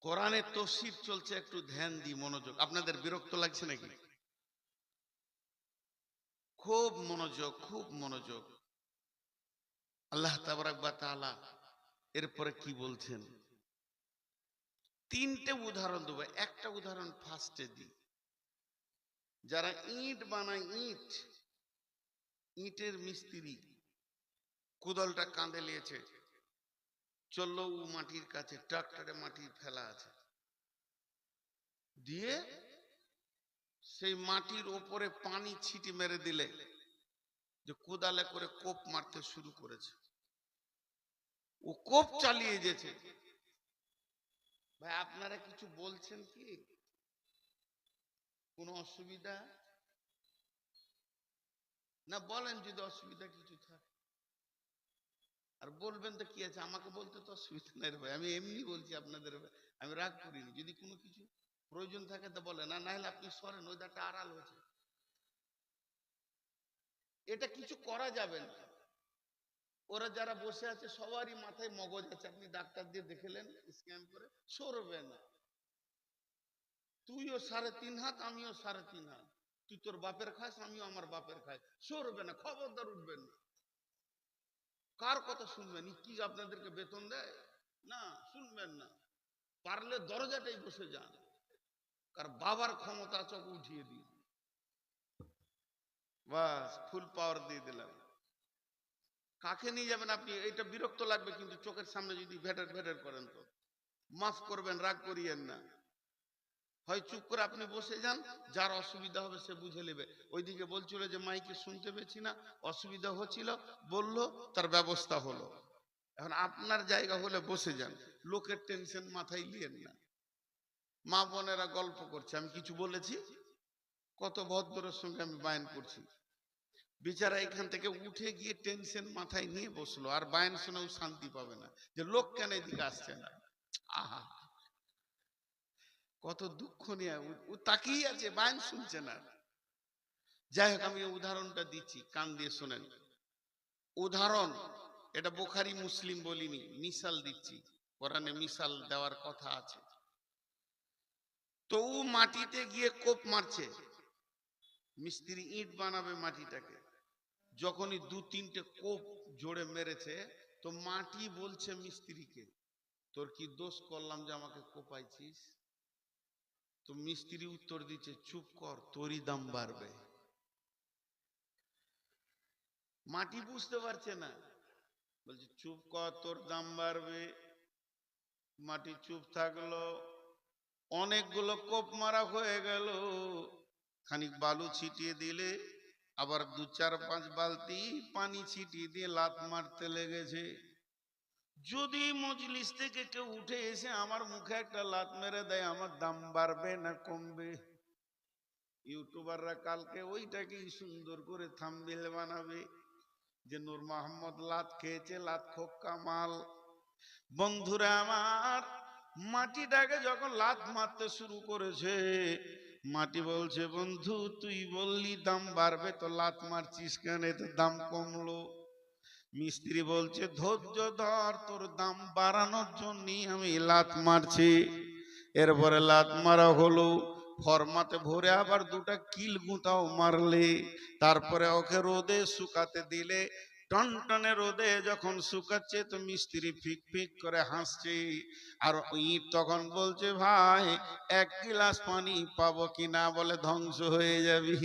কোরআনের তাফসীর চলছে, একটু ধ্যান দি, মনোযোগ। আপনাদের বিরক্ত লাগছে নাকি? খুব মনোযোগ, খুব মনোযোগ। আল্লাহ তাবারক ওয়া তাআলা এরপরে কি বলছেন? 3টে উদাহরণ দেবো। একটা উদাহরণ ফার্স্টে দিই। যারা ইট বানায়, ইটের মিস্ত্রি, কোদালটা কাঁধে নিয়েছে, চললো ও মাটির কাছে, ট্রাক্টরে মাটি ফেলা আছে, দিয়ে সেই মাটির ওপরে পানি ছিটি মেরে দিলে যে কোদালে করে কোপ মারতে শুরু করেছে, ও কোপ চালিয়ে যেছে। ভাই আপনারা কিছু বলছেন কি? কোনো অসুবিধা না? বলেন যদি অসুবিধা কিছু থাকে। আর বলবেন তো কি আছে, আমাকে বলতে তো অসুবিধা নেই ভাই, আমি এমনি বলছি আপনাদের, আমি রাগ করিনি। যদি কোনো কিছু প্রয়োজন থাকে তো বলেন, না হলে আপনি সরেন, ওই দাঁড়টা আড়াল হয়েছে, এটা কিছু করা যাবে না। ওরা যারা বসে আছে সবারই মাথায় মগজ আছে, আপনি ডাক্তার দিয়ে দেখেলেন, স্ক্যান করে, সরবে না। তুইও 3.5 হাত, আমিও 3.5 হাত, তুই তোর বাপের খাস, আমিও আমার বাপের খাই, সরবে না, খবরদার উঠবেন না। কার কথা শুনবেন? কি আপনাদেরকে বেতন দেয়? না, শুনবেন না। পারলে দরজাটাই বসে যান, কার বাবার ক্ষমতা আছে ওকে উঠিয়ে দিন, বাস ফুল পাওয়ার দিয়ে দিলাম। কাকে নিয়ে যাবেন আপনি? এটা বিরক্ত লাগবে, কিন্তু চোখের সামনে যদি ভেটার ভেটার করেন তো মাফ করবেন, রাগ করিয়েন না। হয় চুপ করে আপনি বসে যান, যার অসুবিধা হবে সে বুঝে নেবে। ওইদিকে বলছিল যে মাইকে শুনতে পেয়েছি না, অসুবিধা হচ্ছিল, বললো, তার ব্যবস্থা হলো। এখন আপনার জায়গা হলে বসে যান, লোকের টেনশন মাথায় নিয়েন না। মা বোনেরা গল্প করছে, আমি কিছু বলেছি? কত ভদ্রের সঙ্গে আমি বায়ান করছি, বেচারা এখান থেকে উঠে গিয়ে টেনশন মাথায় নিয়ে বসলো, আর বায়ান শুনেও শান্তি পাবে না, যে লোক কেন এদিকে আসছে না। আহা, কত দুঃখ নিয়ে ও তাকিয়ে আছে, বায়ান শুনছে না। যাই হোক, আমি উদাহরণটা দিচ্ছি, কান দিয়ে শোনেন। উদাহরণ, এটা বুখারী মুসলিম বলিনি, মিসাল দিচ্ছি, কোরআনে মিসাল দেওয়ার কথা আছে। তো ও মাটিতে গিয়ে কোপ মারছে, মিস্ত্রি ইট বানাবে মাটিটাকে, যখনই দু তিনটে কোপ জোরে মেরেছে, তো মাটি বলছে মিস্ত্রিকে, তোর কি দোষ করলাম যে আমাকে কোপাইছিস? তো মিস্ত্রি উত্তর দিচ্ছে, চুপ কর, তোরই দাম বাড়বে। মাটি বুঝতে পারছে না, বলছে চুপ কর, তোর দাম বাড়বে। মাটি চুপ থাকলো, অনেকগুলো কোপ মারা হয়ে গেল, খানিক বালু ছিটিয়ে দিলে আবার 2-4-5 বালতি পানি ছিটিয়ে দিয়ে লাত মারতে লেগেছে। যদি মজলিস থেকে কেউ উঠে এসে আমার মুখে একটা লাত মেরে দেয়, আমার দাম বাড়বে না কমবে? ইউটিউবাররা কালকে ওইটাকেই সুন্দর করে থাম্বনেল বানাবে, যে নূর মোহাম্মদ লাত খেয়েছে, লাত খোক্কা মাল। বন্ধুরা আমার, মাটিটাকে যখন লাত মারতে শুরু করেছে, মাটি বলছে, বন্ধু তুই বললি দাম বাড়বে, তো লাত মারছিস কেন, তো দাম কমলো। মিস্ত্রি বলছে, ধৈর্য ধর, তোর দাম বাড়ানোর জন্যই আমি লাত মারছি। এরপরে লাত মারা হলো, ফরমাতে ভরে আবার দুটা কিল গুঁতাও মারলে, তারপরে ওকে রোদে শুকাতে দিলে। টনটনে রোদে যখন শুকাচ্ছে, তো মিস্ত্রি ফিক ফিক করে হাসছে। আর ইট তখন বলছে, ভাই 1 গ্লাস পানি পাবো কিনা? বলে, ধ্বংস হয়ে যাবি,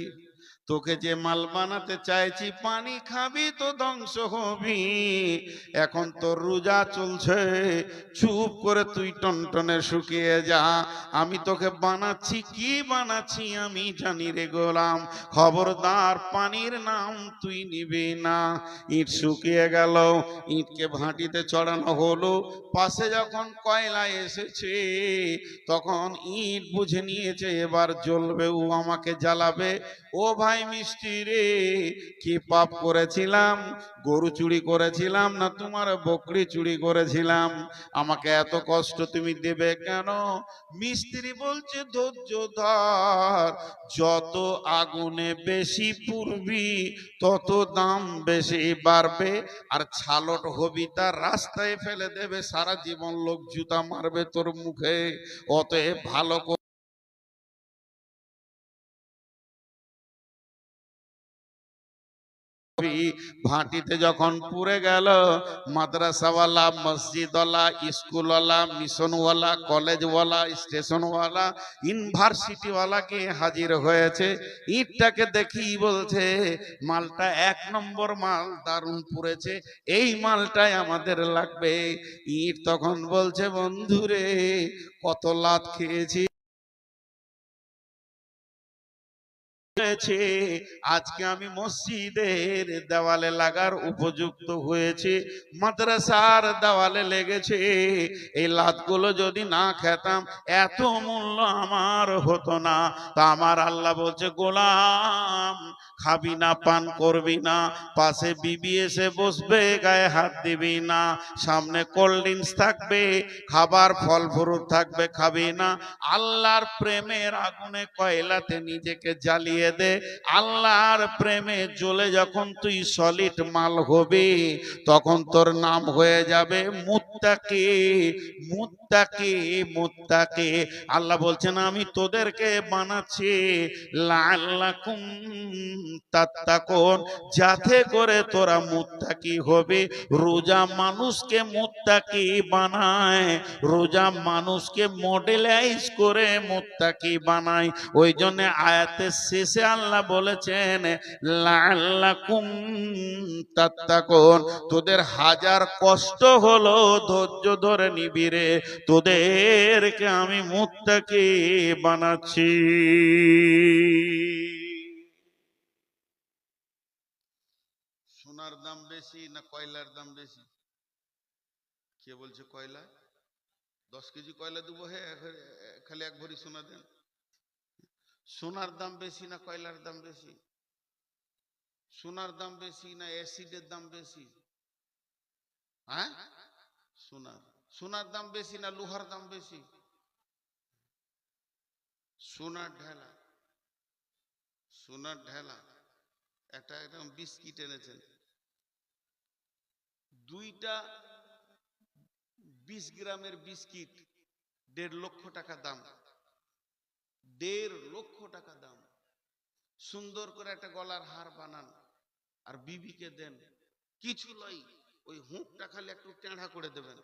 তোকে যে মাল বানাতে চাইছি, পানি খাবি তো ধ্বংস হবি। এখন তোর রোজা চলছে, চুপ করে তুই টনটনে শুকিয়ে যা, আমি তোকে বানাচ্ছি, কি বানাচ্ছি আমি জানি রে গোলাম, খবরদার পানির নাম তুই নিবি না। ইট শুকিয়ে গেল, ইটকে ভাটিতে চড়ানো হলো, পাশে যখন কয়লা এসেছে, তখন ইট বুঝে নিয়েছে এবার জ্বলবে, ও আমাকে জ্বালাবে। ও ভাই মিষ্টি রে, কি পাপ করেছিলাম? গরু চুরি করেছিলাম না তোমার বকরি চুরি করেছিলাম? আমাকে এত কষ্ট তুমি দেবে কেন? মিস্ত্রি বলছে, ধৈর্য ধর, যত আগুনে বেশি পুড়বি, তত দাম বেশি বাড়বে, আর ছালট হবি তার রাস্তায় ফেলে দেবে, সারা জীবন লোক জুতা মারবে তোর মুখে। অতএব ভালো ভাটিতে যখন পুড়ে গেল, মাদ্রাসাওয়ালা, মসজিদওয়ালা, স্কুলওয়ালা, মিশনওয়ালা, কলেজওয়ালা, স্টেশনওয়ালা, ইউনিভার্সিটিওয়ালাকে হাজির হয়েছে। ইটটাকে দেখি বলছে, মালটা 1 নম্বর মাল, দারুণ পুড়েছে, এই মালটাই আমাদের লাগবে। ইট তখন বলছে, বন্ধুরে, কত লাত খেয়েছি, আজকে আমি মসজিদের দেওয়ালে লাগার উপযুক্ত হয়েছে, মাদ্রাসার দেওয়ালে লেগেছে। এই লাতগুলো যদি না খেতাম, এত মূল্য আমার হতো না। তা আমার আল্লাহ বলছে, গোলাম, খাবি না, পান করবি না, পাশে বিবি এসে বসবে, গায়ে হাত দিবি না, সামনে কোল্ড ড্রিঙ্কস থাকবে, খাবার ফল ফ্রুট থাকবে, খাবি না। আল্লাহর প্রেমের আগুনে কয়লাতে নিজেকে জ্বালিয়ে দে, আল্লাহর প্রেমে জ্বলে যখন তুই সলিড মাল হবি, তখন তোর নাম হয়ে যাবে মুত্তাকি। মুত্তাকি, মুত্তাকি। আল্লাহ বলছেন, আমি তোদেরকে বানাচ্ছি লাআল্লাকুম তাত্তাকুন, যাতে করে তোরা মুত্তাকি হবে। রোজা মানুষকে মুত্তাকি বানায়, রোজা মানুষকে মডেলাইজ করে মুত্তাকি বানায়। ওই জন্য আয়াতের শেষে আল্লাহ বলেছেন, লাআল্লাকুম তাত্তাকুন, তোদের হাজার কষ্ট হলো ধৈর্য ধরে নিবি রে, তোদেরকে আমি মুত্তাকি বানাচ্ছি। সোনার দাম বেশি না কয়লার দাম বেশি? কে বলছে কয়লা? 10 কেজি কয়লা দেবো, হে খালি এক ভরি সোনা দেন। সোনার দাম বেশি না কয়লার দাম বেশি? সোনার দাম বেশি না অ্যাসিডের দাম বেশি? হ্যাঁ, সোনার। সোনার দাম বেশি না লোহার দাম বেশি? সোনার ঢেলা, সোনার ঢেলা। একটা এরকম বিস্কিট এনেছেন, দুইটা 20 গ্রামের বিস্কিট 1.5 লক্ষ টাকা দাম। 1.5 লক্ষ টাকা দাম। সুন্দর করে একটা গলার হার বানান আর বিবিকে দেন, কিছু লই, ওই হুঁকটা খালি একটু টেঁড়া করে দেবেন,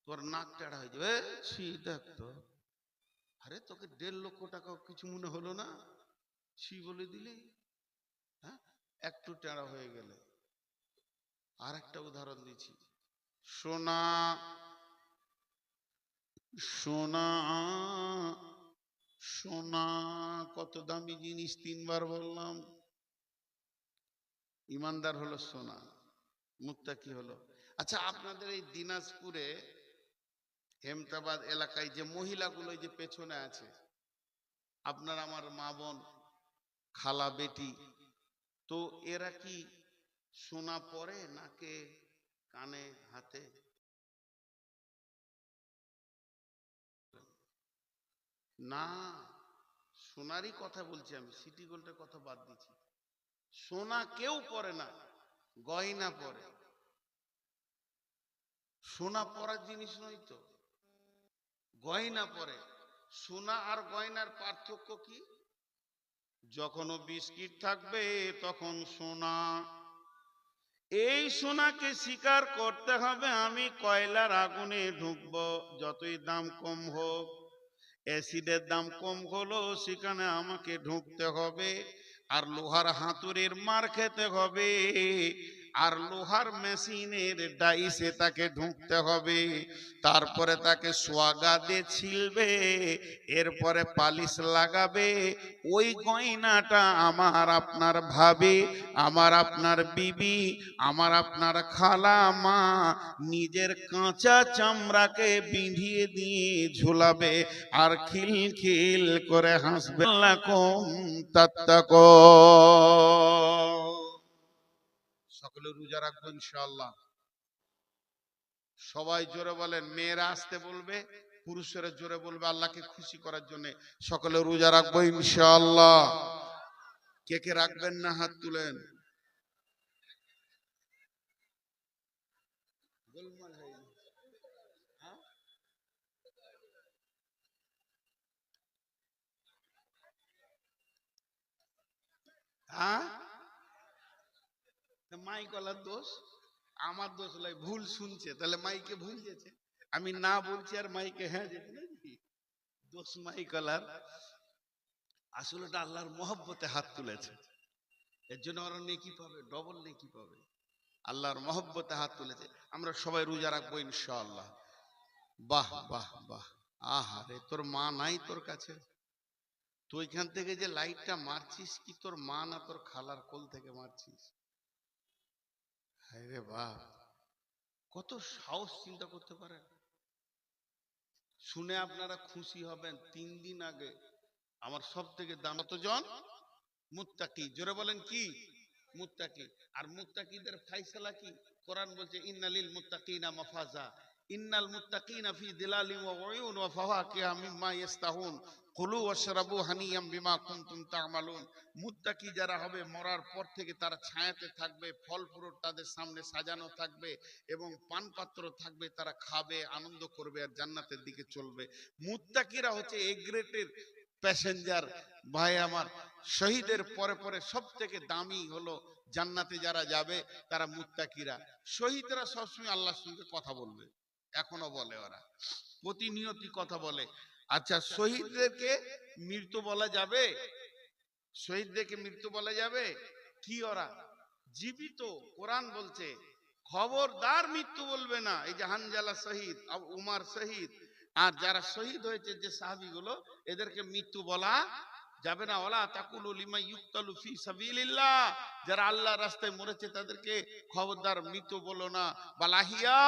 তোর নাক টেঁড়া হয়ে যাবে। ছি দেখ তো, আরে তোকে 1.5 লক্ষ টাকা কিছু মনে হলো না? ছি বলে দিলি, হ্যাঁ, একটু টেঁড়া হয়ে গেলে। আর একটা উদাহরণ দিচ্ছি, সোনা, সোনা, সোনা কত দামি জিনিস, 3বার বললাম। ইমানদার হলো সোনা, মুত্তাকি হলো। আচ্ছা, আপনাদের এই দিনাজপুরে হেমতাবাদ এলাকায় যে মহিলাগুলো যে পেছনে আছে, আপনার আমার মা বোন, খালা বেটি, তো এরা কি সোনা পরে নাকে, কানে, হাতে? না, সোনারই কথা বলছি আমি, সিটি গোল্ডের কথা বাদ দিচ্ছি। সোনা কেউ পরে না, গয়না পরে। সোনা পরার জিনিস নয় তো, গয়না পরে। সোনা আর গয়নার পার্থক্য কি? যখনও বিস্কিট থাকবে তখন সোনা। এই সোনাকে স্বীকার করতে হবে, আমি কয়লার আগুনে ঢুকবো, যতই দাম কম হোক, অ্যাসিডের দাম কম হলো, সেখানে আমাকে ঢুকতে হবে। আর লোহার হাতুড়ির মার খেতে হবে, আর লোহার মেশিনের ডাইসে তাকে ঢুকতে হবে। তারপরে তাকে সোয়াগা দিয়ে ছিলবে, এরপরে পালিশ লাগাবে। ওই গয়নাটা আমার আপনার ভাবি, আমার আপনার বিবি, আমার আপনার খালা মা নিজের কাঁচা চামড়াকে বিঁধিয়ে দিয়ে ঝুলাবে আর খিল খিল করে হাসবে। লাকুম তাত্তাকুন। সকলে রোজা রাখবো ইনশাআল্লাহ। সবাই জোরে বলেন, মেয়েরা আসতে বলবে, পুরুষেরা জোরে বলবে, আল্লাহকে খুশি করার জন্য। সকলে রোজা রাখবো ইনশাআল্লাহ। কে কে রাখবেন না হাত তুলেন। গোলমাল হয়ে গেছে, হ্যাঁ? মাইকলার দোষ, আমার দোষ নয়, ভুল শুনছে, তাহলে মাইকে ভুল যেছে। আমি না বলছি আর মাইকে হ্যাঁ যেতে, নাকি দোষ মাইকলার? আসলে এটা আল্লাহর মহব্বতে হাত তুলেছে, এর জন্য ওরা নেকি পাবে, ডবল নেকি পাবে। আল্লাহর মহব্বতে হাত তুলেছে। আমরা সবাই রোজা রাখবো ইনশাআল্লাহ। বাহ বাহ বাহ। আহা রে, তোর মা নাই তোর কাছে? তুই ওইখান থেকে যে লাইটটা মারছিস, কি তোর মা না তোর খালার কোল থেকে মারছিস? রে বাপ, কত সাহস, চিন্তা করতে পারেন? শুনে আপনারা খুশি হবেন, 3 দিন আগে আমার সব থেকে দাম কতজন মুত্তাকি, জোরে বলেন কি? মুত্তাকি। আর মুত্তাকিদের ফায়সালা কি? কোরআন বলছে ইন্নালিল মুত্তাকিনা মাফাজা, ইন্নাল মুত্তাকিনা ফি দিলালিন ওয়া উয়ুন ওয়া ফাওয়াকিহা মিম্মা ইস্তাহুন কুলু ওয়াশরাবু হানিয়াম বিমা কুনতুম তা'মালুন। মুত্তাকি যারা হবে, মরার পর থেকে তারা ছায়াতে থাকবে, ফল ফ্রুট তাদের সামনে সাজানো থাকবে এবং পান পাত্র থাকবে, তারা খাবে, আনন্দ করবে আর জান্নাতের দিকে চলবে। মুত্তাকিরা হচ্ছে এ গ্রেডের প্যাসেঞ্জার। ভাই আমার, শহীদের পরে পরে সব থেকে দামি হলো জান্নাতে যারা যাবে তারা মুত্তাকিরা। শহীদরা সবসময় আল্লাহর সঙ্গে কথা বলবে, এখনো বলে, ওরা প্রতিনিয়তি কথা বলে। আচ্ছা, শহীদদেরকে মৃত্যু বলা যাবে? শহীদদেরকে মৃত্যু বলা যাবে কি? ওরা জীবিত। কোরআন বলছে খবরদার মৃত্যু বলবে না। এই যে হানজালা শহীদ, উমার শহীদ, আর যারা শহীদ হয়েছে যে সাহাবীগুলো, এদেরকে মৃত্যু বলা যাবে না। ওয়ালা তাকুলু লিমা ইউকতালু ফি সাবিলিল্লাহ, যারা আল্লাহর রাস্তায় মরেছে তাদেরকে খবরদার মৃত বলো না, বালাহিয়া,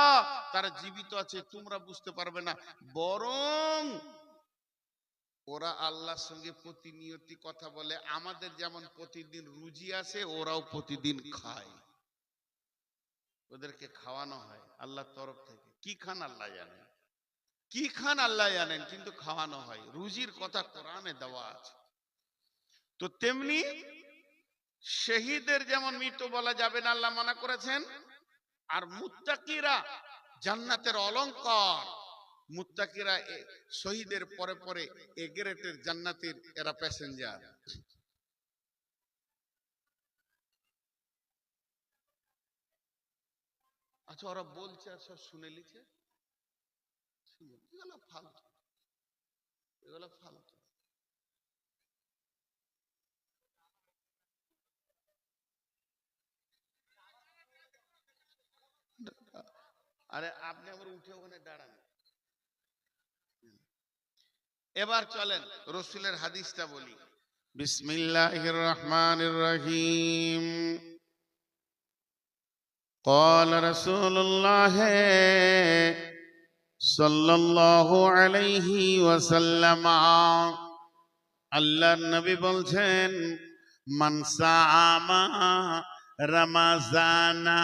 তারা জীবিত আছে, তোমরা বুঝতে পারবে না। বরং ওরা আল্লাহর সঙ্গে প্রতিনিয়তি কথা বলে। আমাদের যেমন প্রতিদিন রুজি আসে, ওরাও প্রতিদিন খায়, ওদেরকে খাওয়ানো হয় আল্লাহর তরফ থেকে। কি খান আল্লাহ জানেন, কি খান আল্লাহ জানেন, কিন্তু খাওয়ানো হয়। রুজির কথা কোরআনে দেওয়া আছে। তো তেমনি শহীদের যেমন মৃত বলা যাবে না, আল্লাহ মানা করেছেন। আর মুত্তাকিরা জান্নাতের অলংকার, মুত্তাকিরা শহীদের পরে পরে এ গ্রেটের জান্নাতের এরা প্যাসেঞ্জার। আচ্ছা, ওরা বলছে আর সব শুনে লিছে, এগুলো ফালতু, এগুলো ফালতু। আরে আপনি আবার উঠে ওখানে দাঁড়ান। এবার চলেন রসুলের হাদিসটা বলি। বিসমিল্লাহির রহমানির রহিম। قال رسول الله صلى الله عليه وسلم, আল্লাহর নবী বলছেন, মান সাআমা রমাজানা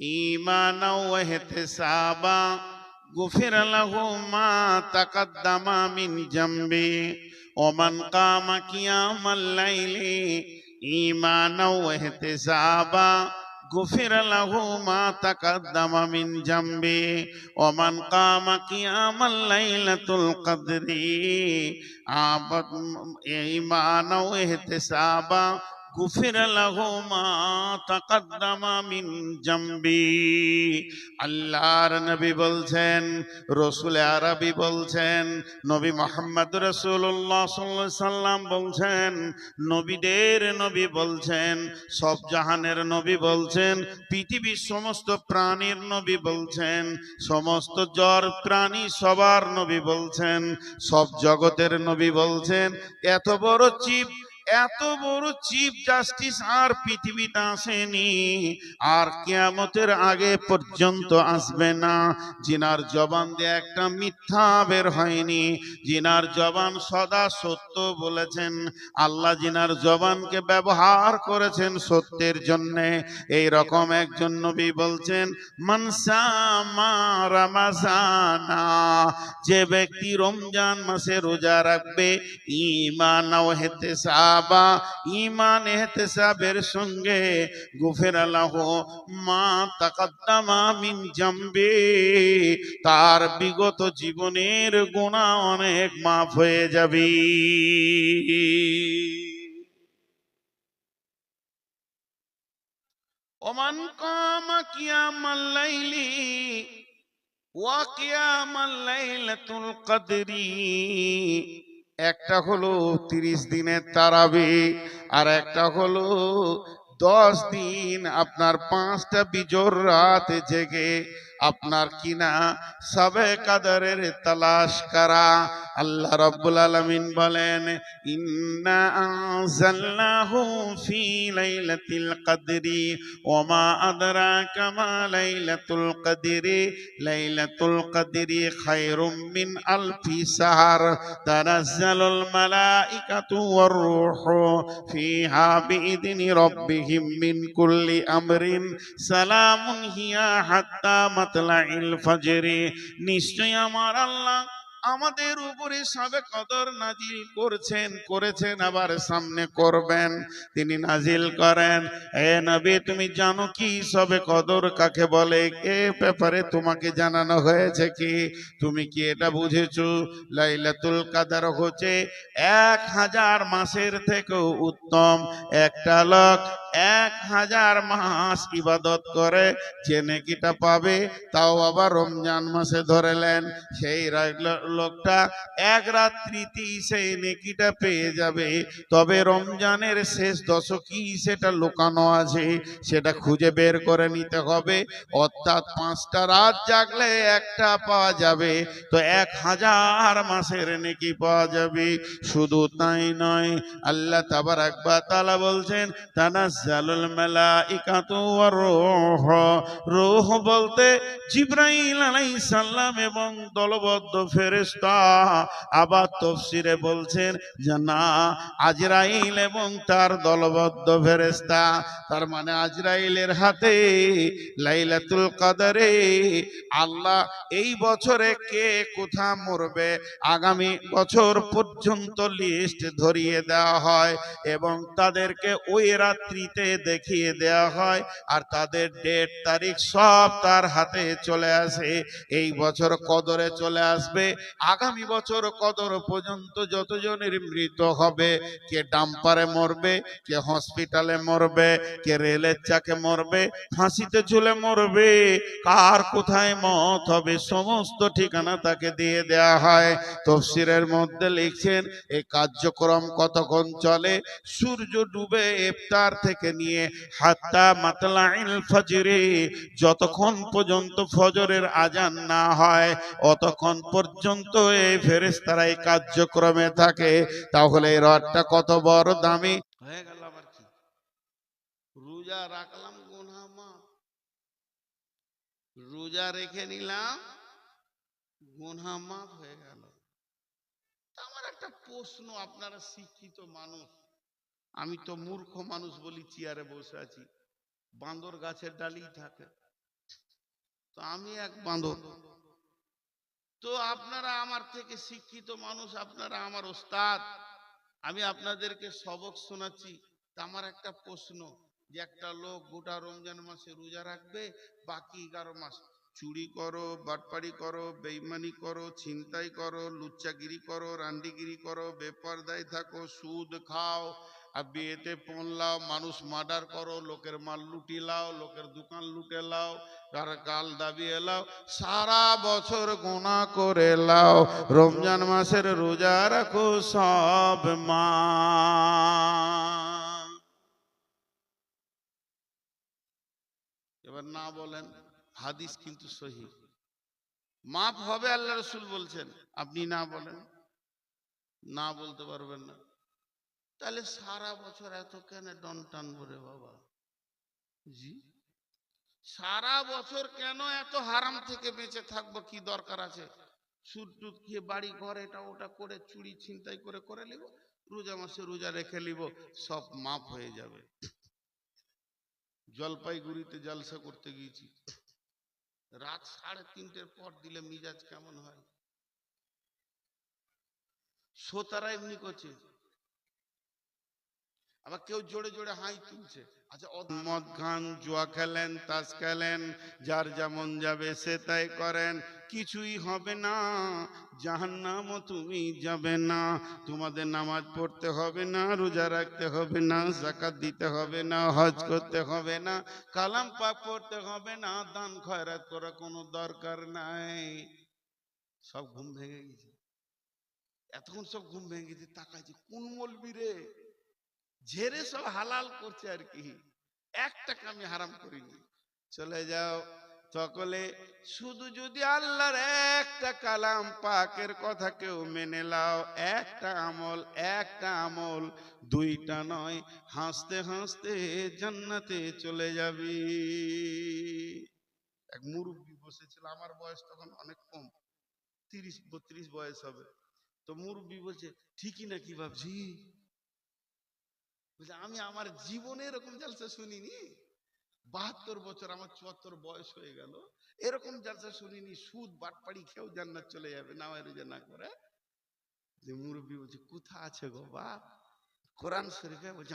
ঈমানাও ওয়া ইহতিসাবা গুফির লাহু মা তাকাদ্দামা মিন জামবি ওয়া মান কামা কিয়ামাল লাইলি ঈমানাও ওয়া ইহতিসাবা গুফির লাহু মা তাকাদ্দামা মিন জামবি ওয়া মান কামা কিয়ামাল লাইলাতুল কদরি ঈমানাও ওয়া ইহতিসাবা গুফির লাহু মা তাকাদ্দামা মিন জামবি। আল্লাহর নবী বলছেন, রসুল আরবি বলছেন, নবী মুহাম্মদ রাসূলুল্লাহ সাল্লাল্লাহু আলাইহি সাল্লাম বলছেন, নবীদের নবী বলছেন, সব জাহানের নবী বলছেন, পৃথিবীর সমস্ত প্রাণীর নবী বলছেন, সমস্ত জড় প্রাণী সবার নবী বলছেন, সব জগতের নবী বলছেন, এত বড় চিফ, এত বড় চিফ জাস্টিস আর পৃথিবীতে আসেনি, আর কিয়ামতের আগে পর্যন্ত আসবে না, জিনার জবান দিয়ে একটা মিথ্যা বের হয়নি, জিনার জবান সদা সত্য বলেছেন। আল্লাহ জিনার জবানকে ব্যবহার করেছেন সত্যের জন্য। এই রকম একজন নবী বলছেন, মান সামা রমাজানা, যে ব্যক্তি রমজান মাসে রোজা রাখবে, ঈমান ও ইহতিসাবা, ঈমান ইহতিসাবের সঙ্গে, গুফিরা লাহু মা তাকাদ্দামা মিন জামবি, তার বিগত জীবনের গুনাহ অনেক মাফ হয়ে যাবে। ওমান কামা কিয়ামাল লাইলি ওয়া কিয়ামাল লাইলাতুল কদরি, একটা হলো 30 দিনের তারাবি, আর একটা হলো 10 দিন আপনার 5টা বিজোর রাত জেগে আপনার কিনা সবে কাদরের তালাশ করা। আল্লাহ রাব্বুল আলামিন বলেন, ইন্না আনজালনাহু ফি লাইলাতিল কদরি ওয়া মা আদরাকা মা লাইলাতুল কদরি লাইলাতুল কদরি খায়রুম মিন আলফি শাহর তানাজ্জালুল মালাইকাতু ওয়ার রূহু ফিহা বিইذনি রাব্বিহিম মিন কুল্লি আমরিন সালামুন হিয়া হাত্তা মাতলাইল ফজরি। নিশ্চয় আমার আল্লাহ আমাদের উপরে সবে কদর নাজিল করেছেন, আবার সামনে করবেন। তিনি নাজিল করেন, এ নবী তুমি জানো কি সবে কদর কাকে বলে? এ ব্যাপারে তোমাকে জানানো হয়েছে কি? তুমি কি এটা বুঝেছো? লাইলাতুল কদর হচ্ছে 1000 মাসের থেকেও উত্তম। একটা লোক 1000 মাস ইবাদত করে যে নেকিটা পাবে, তাও আবার রমজান মাসে ধরেলেন, সেই লোকটা এক রাত্রিতেই সেই নেকিটা পেয়ে যাবে। তবে রমজানের শেষ দশকই সেটা লুকানো আছে, সেটা খুঁজে বের করে নিতে হবে। অর্থাৎ 5টা রাত জাগলে একটা পাওয়া যাবে, তো 1000 মাসের নেকি পাওয়া যাবে। শুধু তাই নয়, আল্লাহ তাবারাক ওয়া তাআলা বলছেন তানাজ্জালুল মালাইকাতু ওয়ার রূহ। রূহ বলতে জিবরাইল আলাইহিস সালাম এবং দলবদ্ধ ফেরেশতা। আবার তাফসীরে বলছেন যে না, আজরাইল এবং তার দলবদ্ধ ফেরেশতা। তার মানে আজরাইলের হাতে লাইলাতুল কদরে আল্লাহ এই বছরে কে কোথা মরবে আগামী বছর পর্যন্ত লিস্ট ধরিয়ে দেওয়া হয় এবং তাদেরকে ওই রাত্রিতে দেখিয়ে দেওয়া হয়, আর তাদের ডেট তারিখ সব তার হাতে চলে আসে। এই বছর কদরে চলে আসবে, আগামী বছর কদর পর্যন্ত যতজনের মৃত হবে, কে ডাম্পারে মরবে, কে হসপিটালে মরবে, কে রেলের চাকে মরবে, ফাঁসিতে ঝুলে মরবে, কার কোথায় মত হবে, সমস্ত ঠিকানা তাকে দিয়ে দেয়া হয়। তাফসীরের মধ্যে লিখছেন এই কার্যক্রম কতক্ষণ চলে? সূর্য ডুবে ইফতার থেকে নিয়ে হাত্তা মাতলাইল ফজরে, যতক্ষণ পর্যন্ত ফজরের আজান না হয় অতক্ষণ পর্যন্ত এই ফেরেশতারা এই কার্যক্রমে থাকে। তাহলে এই রাতটা কত বড় দামি হয়ে গেল। আবার কি রোজা রাখলাম গুনাহ মাফ, রোজা রেখে নিলাম গুনাহ মাফ হয়ে গেল। আমার একটা প্রশ্ন, আপনারা শিক্ষিত মানুষ, আমি তো মূর্খ মানুষ বলি, চেয়ারে বসে আছি, বাঁদর গাছের ডালেই থাকে, তো আমি এক বাঁদর। তো আপনারা আমার থেকে শিক্ষিত মানুষ, আপনারা আমার ওস্তাদ, আমি আপনাদেরকে সবক শোনাচ্ছি। তা আমার একটা প্রশ্ন, যে একটা লোক গোটা রমজান মাসে রোজা রাখবে, বাকি 11 মাস চুরি করো, বাটপাড়ি করো, বেঈমানি করো, ছিনতাই করো, লুচ্চাগিরি করো, রান্ডিগিরি করো, বেপরদায় থাকো, সুদ খাও, আর বিয়েতে পণ লাও, মানুষ মার্ডার করো, লোকের মাল লুটি লাও, লোকের দোকান লুটে লাও, কার গাল দাবিয়ে লাও, সারা বছর গুনাহ করে লাও, রমজান মাসের রোজা রাখো সব মা। এবার না বলেন, হাদিস কিন্তু সহিহ, মাফ হবে, আল্লাহ রাসূল বলছেন। আপনি না বলেন, না বলতে পারবেন না, তাহলে সারা বছর এত কেন ডন টানবো রে বাবা? জি, সারা বছর কেন এত হারাম থেকে বেঁচে থাকবো? কি দরকার আছে? সুদ টুদ খেয়ে বাড়ি ঘর এটা ওটা করে, চুরি ছিনতাই করে করে নিব, রোজা মাসে রোজা রেখে নিব, সব মাফ হয়ে যাবে। জলপাইগুড়িতে জলসা করতে গিয়েছি, রাত 3:30-র পর দিলে মিজাজ কেমন হয়? শ্রোতারা এমনি করছে, আবার কেউ জোরে জোরে হাই তুলছে। আচ্ছা, মদ খান, জুয়া খেলেন, তাস খেলেন, যার যেমন যাবে সে তাই করেন, কিছুই হবে না, জাহান্নামও তুমি যাবে না। তোমাদের নামাজ পড়তে হবে না, রোজা রাখতে হবে না, যাকাত দিতে হবে না, হজ করতে হবে না, কালাম পাক পড়তে হবে না, দান খয়রাত করা কোনো দরকার নাই। সব ঘুম ভেঙে গেছে, এতক্ষণ সব ঘুম ভেঙে গেছে, তাকাইছে কোন মলবি রে, ঝেড়ে সব হালাল করছে আর কি, একটা কামি হারাম করিনি। চলে যাও সকলে, শুধু যদি আল্লাহর একটা কালাম পাকের কথা কেউ মেনে লাও, একটা আমল, 2টা নয়, হাসতে হাসতে জান্নাতে চলে যাবি। এক মুরব্বি বসেছিল, আমার বয়স তখন অনেক কম, 30-32 বয়স হবে। তো মুরব্বি বলছে, ঠিকই নাকি ভাবছি? আমি আমার জীবনে এরকম জলসা শুনিনি, 72 বছর, আমার 74 বয়স হয়ে গেল, এরকম জলসা শুনিনি, সুদ বাটপাড়ি খেয়েও জান্নাত চলে যাবে না রোজা না করে। যে মুরব্বি বলছে, কোথা আছে গো বাপ? কোরআন শরীফে। বলছে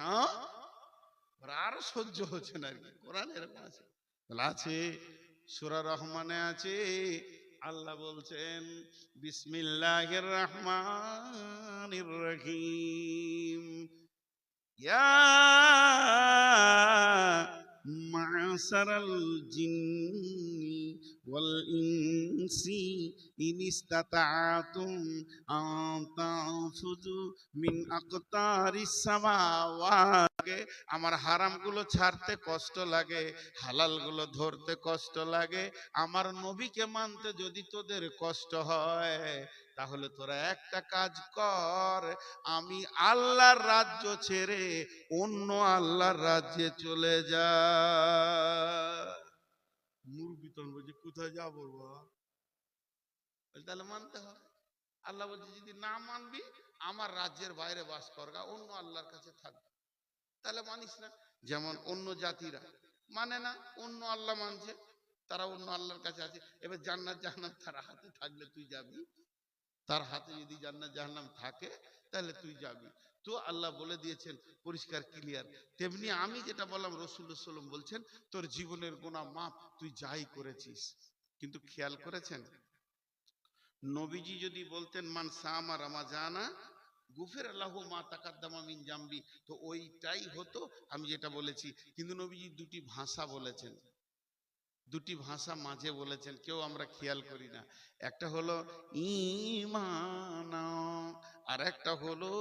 আরো সহ্য হচ্ছে না আর কি, কোরআন এরকম আছে? আছে, সূরা রহমানে আছে, আল্লাহ বলছেন বিসমিল্লাহির রহমানির রহিম, ইয়া মা'শারাল জিন্নি ওয়াল ইনসি ইন ইসতাতা'তুম আন তানফুযু মিন আকতারিস সামাওয়াতি। আমার হারামগুলো ছাড়তে কষ্ট লাগে, হালালগুলো ধরতে কষ্ট লাগে। আমার নবীকে মানতে যদি তোদের কষ্ট হয়, তাহলে তোরা একটা কাজ কর, আমি আল্লাহর রাজ্য ছেড়ে অন্য আল্লাহর রাজ্যে চলে যা। মুরগি তখন বলছে কোথায় যাবো বাবা? তাহলে মানতে হবে। আল্লাহ বলছে যদি না মানবি আমার রাজ্যের বাইরে বাস করগা, অন্য আল্লাহর কাছে থাকবে। তাহলে মানিস না। যেমন অন্য জাতিরা মানে না, অন্য আল্লাহ মানছে, তারা অন্য আল্লাহর কাছে আছে। এবার জান্নাত জাহান্নাম তার হাতে থাকলে তুই যাবি? তার হাতে যদি জান্নাত জাহান্নাম থাকে তাহলে তুই যাবি। তো আল্লাহ বলে দিয়েছেন পরিষ্কার ক্লিয়ার। তেমনি আমি যেটা বললাম, রাসূলুল্লাহ সাল্লাল্লাহু আলাইহি ওয়াসাল্লাম বলছেন তোর জীবনের গুনাহ মাফ, তুই যাই করেছিস। কিন্তু খেয়াল করেছেন, নবীজি যদি বলতেন মান সামা রমাজানা গুফিরা লাহু মা তাকাদ্দামা মিন জামবি, তো ওইটাই হতো আমি যেটা বলেছি। কিন্তু নবীজি দুটি ভাষা বলেছেন, দুটি ভাষা মাঝে বলেছেন, কেউ আমরা খেয়াল করি না। একটা হলো ঈমান, আর একটা হলো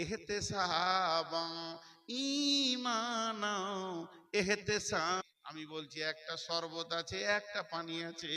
ইহতিসাবা। ঈমান ইহতিসাব। আমি বলছি একটা শরবত আছে, একটা পানি আছে।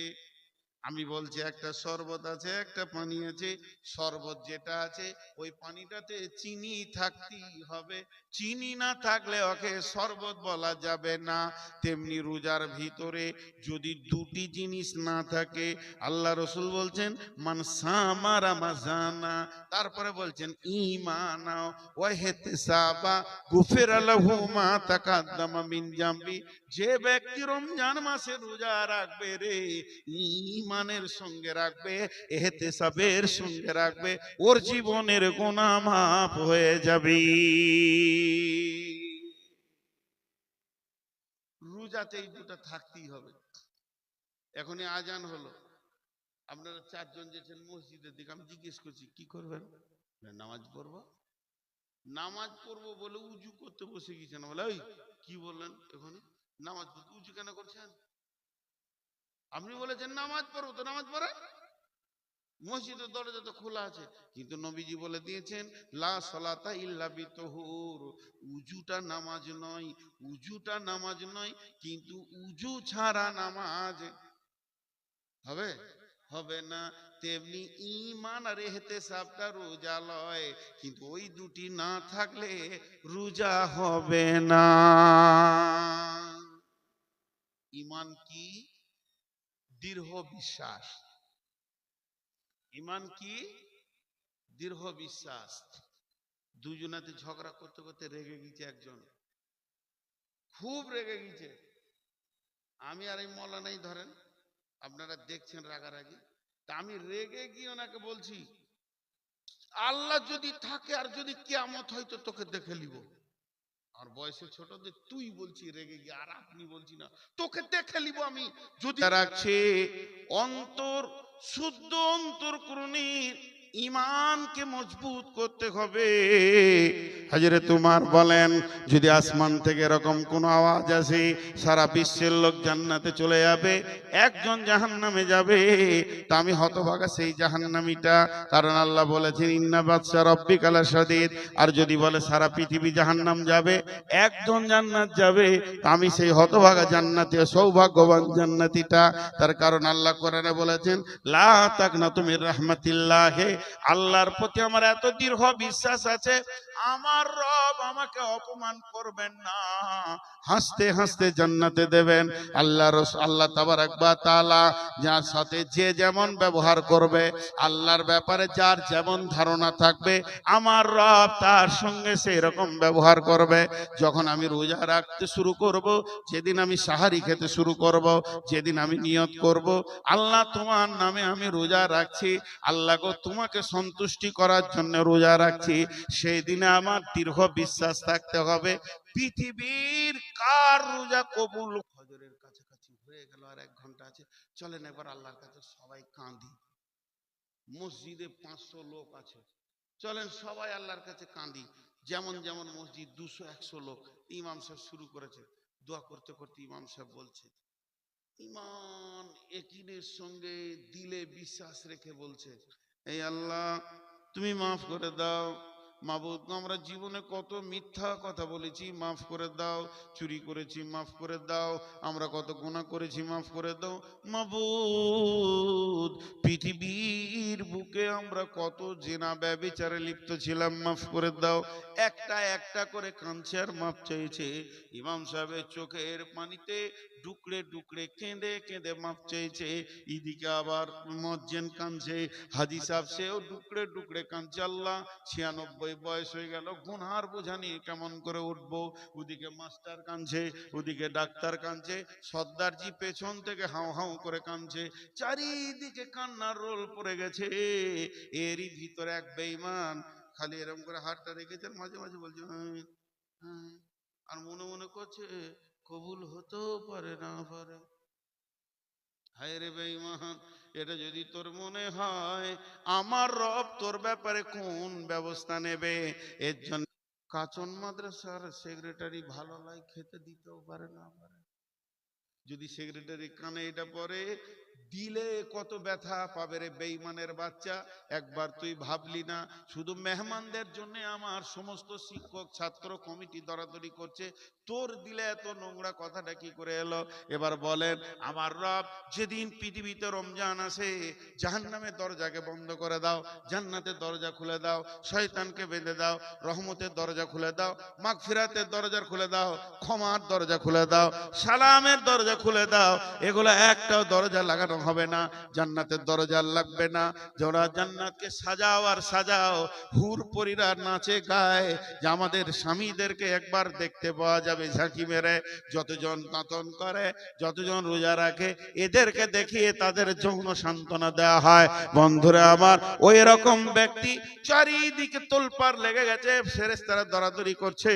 আমি বলছি একটা শরবত আছে, একটা পানি আছে। শরবত যেটা আছে ওই পানিটাতে চিনি থাকতেই হবে, চিনি না থাকলে ওকে শরবত বলা যাবে না। তেমনি রোজার ভিতরে যদি দুটি জিনিস না থাকে, আল্লাহ রসুল বলছেন মান সামা রমাজানা, তারপরে বলছেন ঈমানা ওয়া ইহতিসাবা গুফিরা লাহু মা তাকাদ্দামা মিন জামবি। যে ব্যক্তি রমজান মাসে রোজা রাখবে রে, ঈমানের সঙ্গে রাখবে, ইহতিসাবের সঙ্গে রাখবে, ওর জীবনের গুনাহ মাফ হয়ে যাবে। রোজাতে এই দুটো থাকতেই হবে। এখনই আজান হলো, আপনারা চারজন যেছেন মসজিদের দিকে, আমি জিজ্ঞেস করছি কি করবেন? নামাজ পড়বো। নামাজ পড়বো বলে উজু করতে বসে গেছেন। বলে ওই কি বললেন এখানে? নামাজ পড়তে উজু কেন করছেন? আপনি বলেছেন নামাজ পড়বো, তো নামাজ পড়েন। মসজিদের দরজা তো খোলা আছে। কিন্তু নবীজি বলে দিয়েছেন লা সালাতা ইল্লা বিতহুর, উজুটা নামাজ নয়, উজুটা নামাজ নয়। কিন্তু উজু ছাড়া নামাজ হবে হবে না। তেমনি ঈমান আর ইহতিসাবটা রোজা লয়, কিন্তু ওই দুটি না থাকলে রোজা হবে না। ঈমান কি? দৃঢ় বিশ্বাস। ঈমান কি? দৃঢ় বিশ্বাস। দুজনাতে ঝগড়া করতে করতে রেগে গেছে একজন, খুব রেগে গেছে। আমি আর এই মৌলানাই ধরেন, আপনারা দেখছেন রাগারাগি। তা আমি রেগে গিয়ে ওনাকে বলছি আল্লাহ যদি থাকে আর যদি কিয়ামত হয় তো তোকে দেখে নিব। আর বয়সে ছোটদের তুই বলছি রেগে গিয়ে, আর আপনি বলছি না তোকে দেখে নিব আমি। যদি রাখছে অন্তর শুদ্ধ অন্তর করুনি, ঈমানকে মজবুত করতে হবে। হযরত উমর বলেন যদি আসমান থেকে এরকম কোন আওয়াজ আসে সারা বিশ্বের লোক জান্নাতে চলে যাবে, একজন জাহান্নামে যাবে, তা আমি হতভাগা সেই জাহান্নামীটা। কারণ আল্লাহ বলেছেন ইন্না বাতশা রাব্বিকা লাশাদীদ। আর যদি বলে সারা পৃথিবী জাহান্নাম যাবে, একজন জান্নাত যাবে, তা আমি সেই হতভাগা জান্নাতি, সৌভাগ্যবান জান্নাতীটা। তার কারণ আল্লাহ কোরআনে বলেছেন লা তাকনাতু মির রাহমাতিল্লাহ, আল্লাহর প্রতি আমার এত দৃঢ় বিশ্বাস আছে, আমার রব আমাকে অপমান করবেন না, হাসতে হাসতে জান্নাতে দেবেন। আল্লাহ তাবারাক ওয়া তাআলা যার সাথে যে যেমন ব্যবহার করবে, আল্লাহর ব্যাপারে যার যেমন ধারণা থাকবে, আমার রব তার সঙ্গে সেই রকম ব্যবহার করবে। যখন আমি রোজা রাখতে শুরু করব, যেদিন আমি সাহারি খেতে শুরু করব, যেদিন আমি নিয়ত করব আল্লাহ তোমার নামে আমি রোজা রাখছি, আল্লাহ গো তোমাকে সন্তুষ্টি করার জন্য রোজা রাখছি, সেই দিনে আমার দৃঢ় বিশ্বাস থাকতে হবে পৃথিবীর কার রোজা কবুল। ফজরের কাছাকাছি হয়ে গেল, আর 1 ঘন্টা আছে, চলেন একবার আল্লাহর কাছে সবাই কাঁদি। মসজিদে 500 লোক আছে, চলেন সবাই আল্লাহর কাছে কাঁদি। যেমন যেমন মসজিদ 200-100 লোক, ইমাম সাহেব শুরু করেছে দোয়া করতে করতে ইমাম সাহেব বলছে, ইমান একিনের সঙ্গে দিলে বিশ্বাস রেখে বলছে, এই আল্লাহ তুমি মাফ করে দাও। মাবুদ, আমরা জীবনে কত মিথ্যা কথা বলেছি, মাফ করে দাও। চুরি করেছি, মাফ করে দাও। আমরা কত গুনাহ করেছি, মাফ করে দাও। মাবুদ, পৃথিবীর বুকে আমরা কত জেনা ব্যভিচারে লিপ্ত ছিলাম, মাফ করে দাও। একটা একটা করে কাঁদছে আর মাফ চাইছে। ইমাম সাহেবের চোখের পানিতে ডুকরে ডুকরে কেঁদে কেঁদে মাপ চাইছে। এদিকে আবার মজ্জেন কাঁদছে, হাজি সাহেব সেও ডুকরে ডুকরে কাঁদছে। আল্লাহ, 96 বয়স হয়ে গেল, গুনহার বোঝা নিয়ে কেমন করে উঠবো। ওদিকে মাস্টার কাঁদছে, ওদিকে ডাক্তার কাঁদছে, সর্দারজি পেছন থেকে হাউ হাউ করে কাঁদছে। চারিদিকে কান্নার রোল পড়ে গেছে। এরই ভিতরে এক বেঈমান খালি এরকম করে হাতটা রেখেছে, মাঝে মাঝে বলছে হ্যাঁ হ্যাঁ, আর মনে মনে করছে কবুল হতেও পারে না পারে। হায় রে বেঈমান, এটা যদি তোর মনে হয়, আমার রব তোর ব্যাপারে কোন ব্যবস্থা নেবে। এর জন্য কাচন মাদ্রাসার সেক্রেটারি ভালো লাই খেতে দিতেও পারে না পারে। যদি সেক্রেটারি কানে এটা পড়ে, দিলে কত ব্যথা পাবে রে বেঈমানের বাচ্চা। একবার তুই ভাবলি না, শুধু মেহমানদের জন্য আমার সমস্ত শিক্ষক ছাত্র কমিটি দরাদরি করছে, তোর দিলে এত নোংরা কথাটা কি করে এলো? এবার বলেন, আমার রব যেদিন পৃথিবীতে রমজান আসে, জাহান্নামের দরজাকে বন্ধ করে দাও, জান্নাতের দরজা খুলে দাও, শয়তানকে বেঁধে দাও, রহমতের দরজা খুলে দাও, মাগফিরাতের দরজা খুলে দাও, ক্ষমার দরজা খুলে দাও, সালামের দরজা খুলে দাও। এগুলো একটাও দরজা লাগানো হবে না, জান্নাতের দরজা লাগবে না। যারা জান্নাতকে সাজাও আর সাজাও, হুর পরীরা নাচে গায় যে আমাদের স্বামীদেরকে একবার দেখতে পাওয়া যাবে ঝাঁকি মেরে। যতজন দাঁতন করে, যতজন রোজা রাখে, এদেরকে দেখিয়ে তাদের যৌন সান্ত্বনা দেওয়া হয়। বন্ধুরা আমার, ওই রকম ব্যক্তি চারিদিকে তোলপাড় লেগে গেছে, ফেরেশতারা দরাদরি করছে।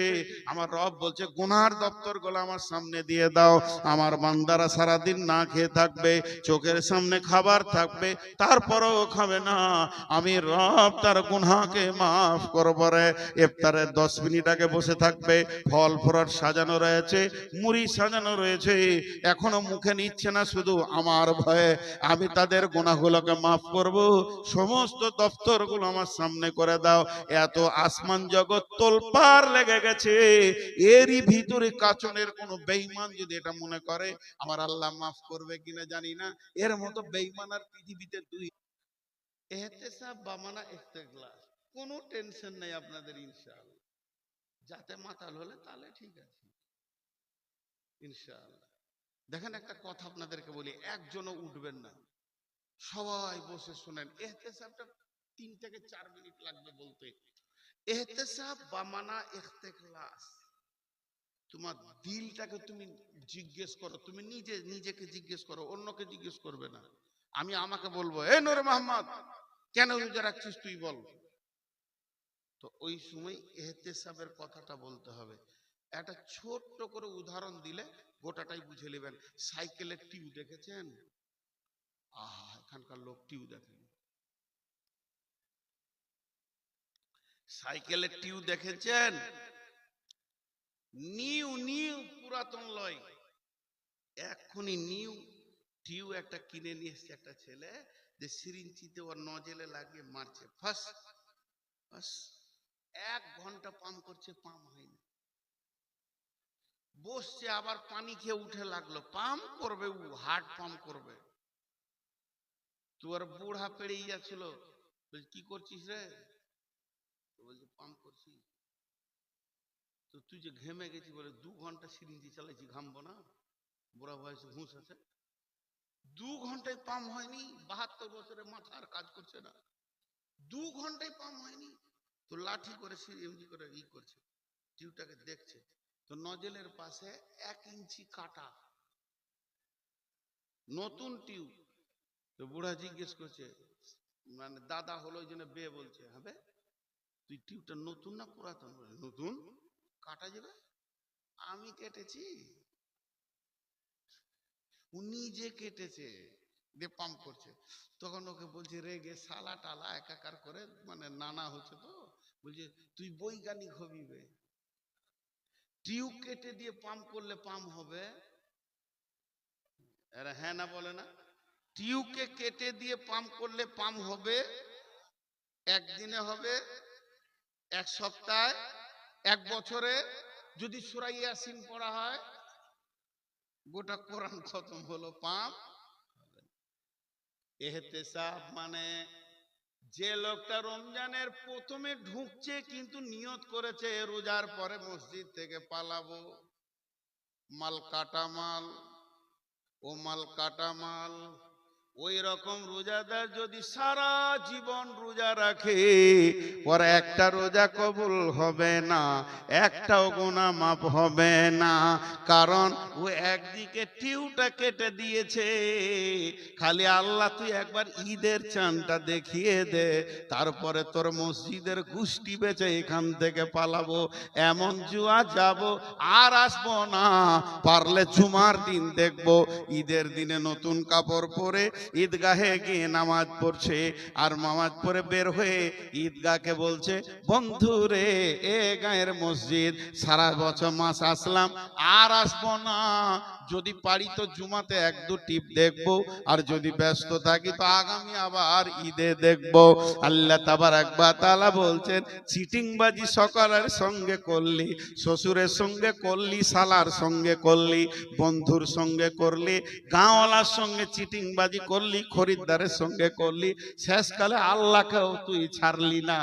আমার রব বলছে, গুনার দপ্তর গুলো আমার সামনে দিয়ে দাও। আমার বান্দারা সারাদিন না খেয়ে থাকবে, চোখের সামনে খাবার থাকবে, তারপরেও খাবে না। আমি রব তার গুনাহকে মাফ করব রে। ইফতারে 10 মিনিট আগে বসে থাকবে, ফল ফ্রুট সাজানো রয়েছে, মুড়ি সাজানো রয়েছে, এখনো মুখে নিচ্ছে না, শুধু আমার ভয়ে। আমি তাদের গুনাহগুলোকে মাফ করব। সমস্ত দপ্তরগুলো আমার সামনে করে দাও। এত আসমান জগৎ তোলপাড় লেগে গেছে, এরই ভিতরে কাচনের কোন বেঈমান যদি এটা মনে করে আমার আল্লাহ মাফ করবে কিনা জানি না। এর মতো বেঈমান আর পৃথিবীতে দুই। এহতেসাব বামানা ইস্তেগলাস, কোনো টেনশন নাই আপনাদের ইনশাআল্লাহ। যাতে মাতাল হলে তাহলে ঠিক আছে ইনশাআল্লাহ। দেখেন, একটা কথা আপনাদেরকে বলি, একজনও উঠবেন না, সবাই বসে শুনেন। এহতেসাবটা 3 থেকে 4 মিনিট লাগবে বলতে। এহতেসাব বামানা ইস্তেগলাস, তোমার দিলটাকে তুমি জিজ্ঞেস করো, তুমি নিজে নিজেকে জিজ্ঞেস করো, অন্যকে জিজ্ঞেস করবে না। আমি আমাকে বলবো, এ নূরে মোহাম্মদ, কেন রোজা রাখছিস তুই বল। তো ওই সময় এহতেসাবের কথাটা বলতে হবে। একটা ছোট্ট করে উদাহরণ দিলে গোটাটাই বুঝে নেবেন। সাইকেলের টিউ দেখেছেন? আহা, এখানকার লোক টিউ দেখেন। সাইকেলের টিউ দেখেছেন? নিউ নিউ, পুরাতন লয়, এক্ষুনি নিউ টিউ একটা কিনে নিয়ে এসছে একটা ছেলে, যে সিরিঞ্চিতে ওর নজেলে লাগিয়ে মারছে, ফাস ফাস। 1 ঘন্টা পাম্প করছে, পাম্প হয়নি। বসছে, আবার পানি খেয়ে উঠে লাগলো, পাম্প করবে, ও হার্ট পাম্প করবে। তোর বুড়া পেরিয়ে যাচ্ছিল, বলছে কি করছিস রে? বলছে পাম্প করছি। তো তুই যে ঘেমে গেছি বলে 2 ঘন্টা সিরিঞ্জি চালাইছি, ঘামবো না? বুড়া বয়সে হুঁশ আছে। 2 ঘন্টায় পাম্প হয়নি, 72 বছরে মাথা আর কাজ করছে না। 2 ঘন্টায় পাম্প হয়নি, তো লাঠি করে সিরিঞ্জি করে ই করছে, টিউবটাকে দেখছে। তো নজেলের পাশে 1 ইঞ্চি কাটা, নতুন টিউব। তো বুড়া জিজ্ঞেস করছে, মানে দাদা হলো ওই জন্য বে বলছে, হবে তুই টিউবটা নতুন না পুরাতন? বলে নতুন। কাটা যাবে? আমি কেটেছি। ও নিজে কেটেছে, দিয়ে পাম্প করছে। তখন ওকে বলছে রেগে সালা টালা একাকার করে, মানে নানা হচ্ছে তো, বলছে তুই বৈজ্ঞানিক হবি বে। টিউব কেটে দিয়ে পাম্প করলে পাম্প হবে? এরা হ্যাঁ না বলে না? টিউবকে কেটে দিয়ে পাম্প করলে পাম্প হবে? একদিনে হবে, এক সপ্তাহে, এক বছরে? যদি সূরা ইয়াসিন পড়া হয়, গোটা কোরআন খতম হলো, পাম্প? ইহতিসাব মানে যে লোকটা রমজানের প্রথমে ঢুকছে কিন্তু নিয়ত করেছে রোজার পরে মসজিদ থেকে পালাবো, মাল কাটা মাল, ও মাল কাটা মাল, ওই রকম রোজাদার যদি সারা জীবন রোজা রাখে, ওর একটা রোজা কবুল হবে না, একটাও গুনাহ মাফ হবে না। কারণ ও একদিকে টিউটা কেটে দিয়েছে। খালি আল্লাহ তুই একবার ঈদের চাঁদটা দেখিয়ে দে, তারপরে তোর মসজিদের গুষ্টি বেচে এখান থেকে পালাবো, এমন জুয়া যাব আর আসবো না। পারলে জুমার দিন দেখবো, ঈদের দিনে নতুন কাপড় পরে ঈদগাহে গিয়ে নামাজ পড়ছে, আর নামাজ পড়ে বের হয়ে ঈদগাহকে বলছে, বন্ধু রে এ গায়ের মসজিদ সারা বছর মাস আসলাম আর আসবো না, যদি পারি তো জুমাতে এক দু টিপ দেখবো, আর যদি ব্যস্ত থাকি তো আগামী আবার ঈদে দেখবো। আল্লাহ তাবারাক ওয়া তাআলা বলছেন, চিটিংবাজি সকলের সঙ্গে করলি, শ্বশুরের সঙ্গে করলি, শালার সঙ্গে করলি, বন্ধুর সঙ্গে করলি, গাঁওয়ালার সঙ্গে চিটিংবাজি করলি, খরিদ্দারের সঙ্গে করলি, শেষকালে আল্লাহকেও তুই ছাড়লি না।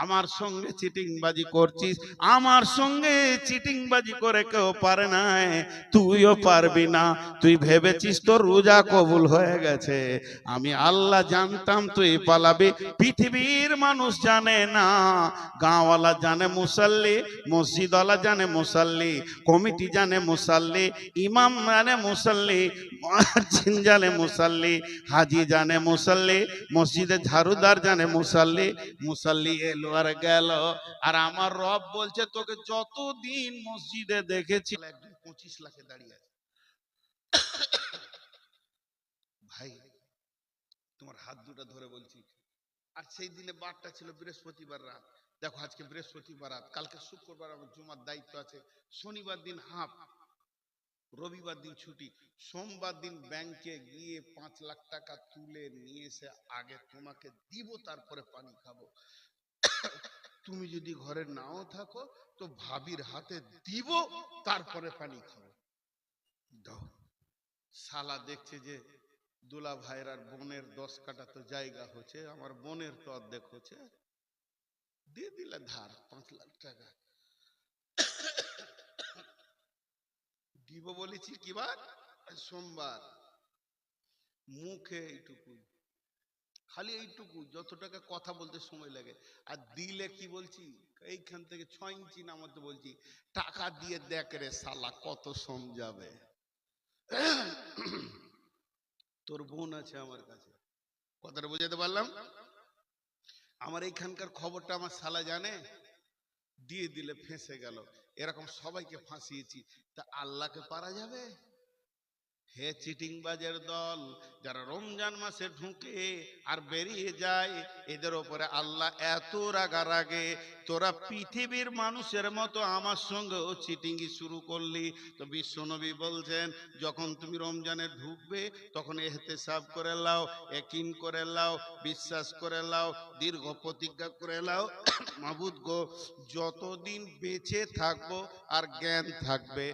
আমার সঙ্গে চিটিংবাজি করছিস, আমার সঙ্গে চিটিংবাজি করে কেউ পারে না, তুইও পারবি না। তুই ভেবেছিস তোর রোজা কবুল হয়ে গেছে, আমি আল্লাহ জানতাম তুই পালাবি। পৃথিবীর মানুষ জানে না, গাঁওয়ালা জানে মুসাল্লি, মসজিদওয়ালা জানে মুসাল্লি, কমিটি জানে মুসাল্লি, ইমাম জানে মুসাল্লি, মুয়াজ্জিন জানে মুসাল্লি, হাজি জানে মুসাল্লি, মসজিদে ঝাড়ুদার জানে মুসাল্লি। মুসাল্লি এলো আর গেল, আর আমার রব বলছে তোকে যতদিন মসজিদে দেখেছি একজন 25 লাখে দাঁড়িয়ে আছে। ভাই তোমার হাত দুটো ধরে বলছি, আর সেই দিনে বারটা ছিল বৃহস্পতিবার রাত। দেখো আজকে বৃহস্পতিবার রাত, কালকে শুক্রবার আমার জুমার দায়িত্ব আছে, শনিবার দিন হাফ, রবিবার দিন ছুটি, সোমবার দিন ব্যাংকে গিয়ে 5 লাখ টাকা তুলে নিয়ে এসে আগে তোমাকে দিব, তারপরে পানি খাবো। তুমি যদি ঘরে নাও থাকো তো ভাবির হাতে দিব, তারপরে পানি খাবো। দাও। শালা দেখছে যে দুলা ভাইয়ের আর বোনের 10 কাঠা তো জায়গা হচ্ছে, আমার বোনের তো অর্ধেক হচ্ছে, দিয়ে দিলে ধার 5 লাখ টাকা। দিব বলেছি কিবার? সোমবার। মুখে এইটুকু, খালি এইটুকু, যত টাকা কথা বলতে সময় লাগে, আর দিলে কি বলছি, এইখান থেকে 6 ইঞ্চি নামাতে বলছি, টাকা দিয়ে দেখ রে শালা কত সম যাবে। তোর বোন আছে আমার কাছে, কথাটা বুঝাতে পারলাম? আমার এইখানকার খবরটা আমার শালা জানে, দিয়ে দিলে ফেঁসে গেল। এরকম সবাইকে ফাঁসিয়েছি, তা আল্লাহকে পারা যাবে? হে চিটিংবাজের দল, যারা রমজান মাসে ঢুকে আর বেরিয়ে যায়, এদের উপরে আল্লাহ এত রাগারাগে। তোরা পৃথিবীর মানুষের মতো আমার সঙ্গেও চিটিংই শুরু করলি। তো বিশ্বনবী বলছেন, যখন তুমি রমজানে ঢুকবে তখন ইহতিসাব করে লাও, ইয়াকিন করে লাও, বিশ্বাস করে লাও, দীর্ঘ প্রতিজ্ঞা করে লাও, মাবুদ গো যতদিন বেঁচে থাকবো আর জ্ঞান থাকবে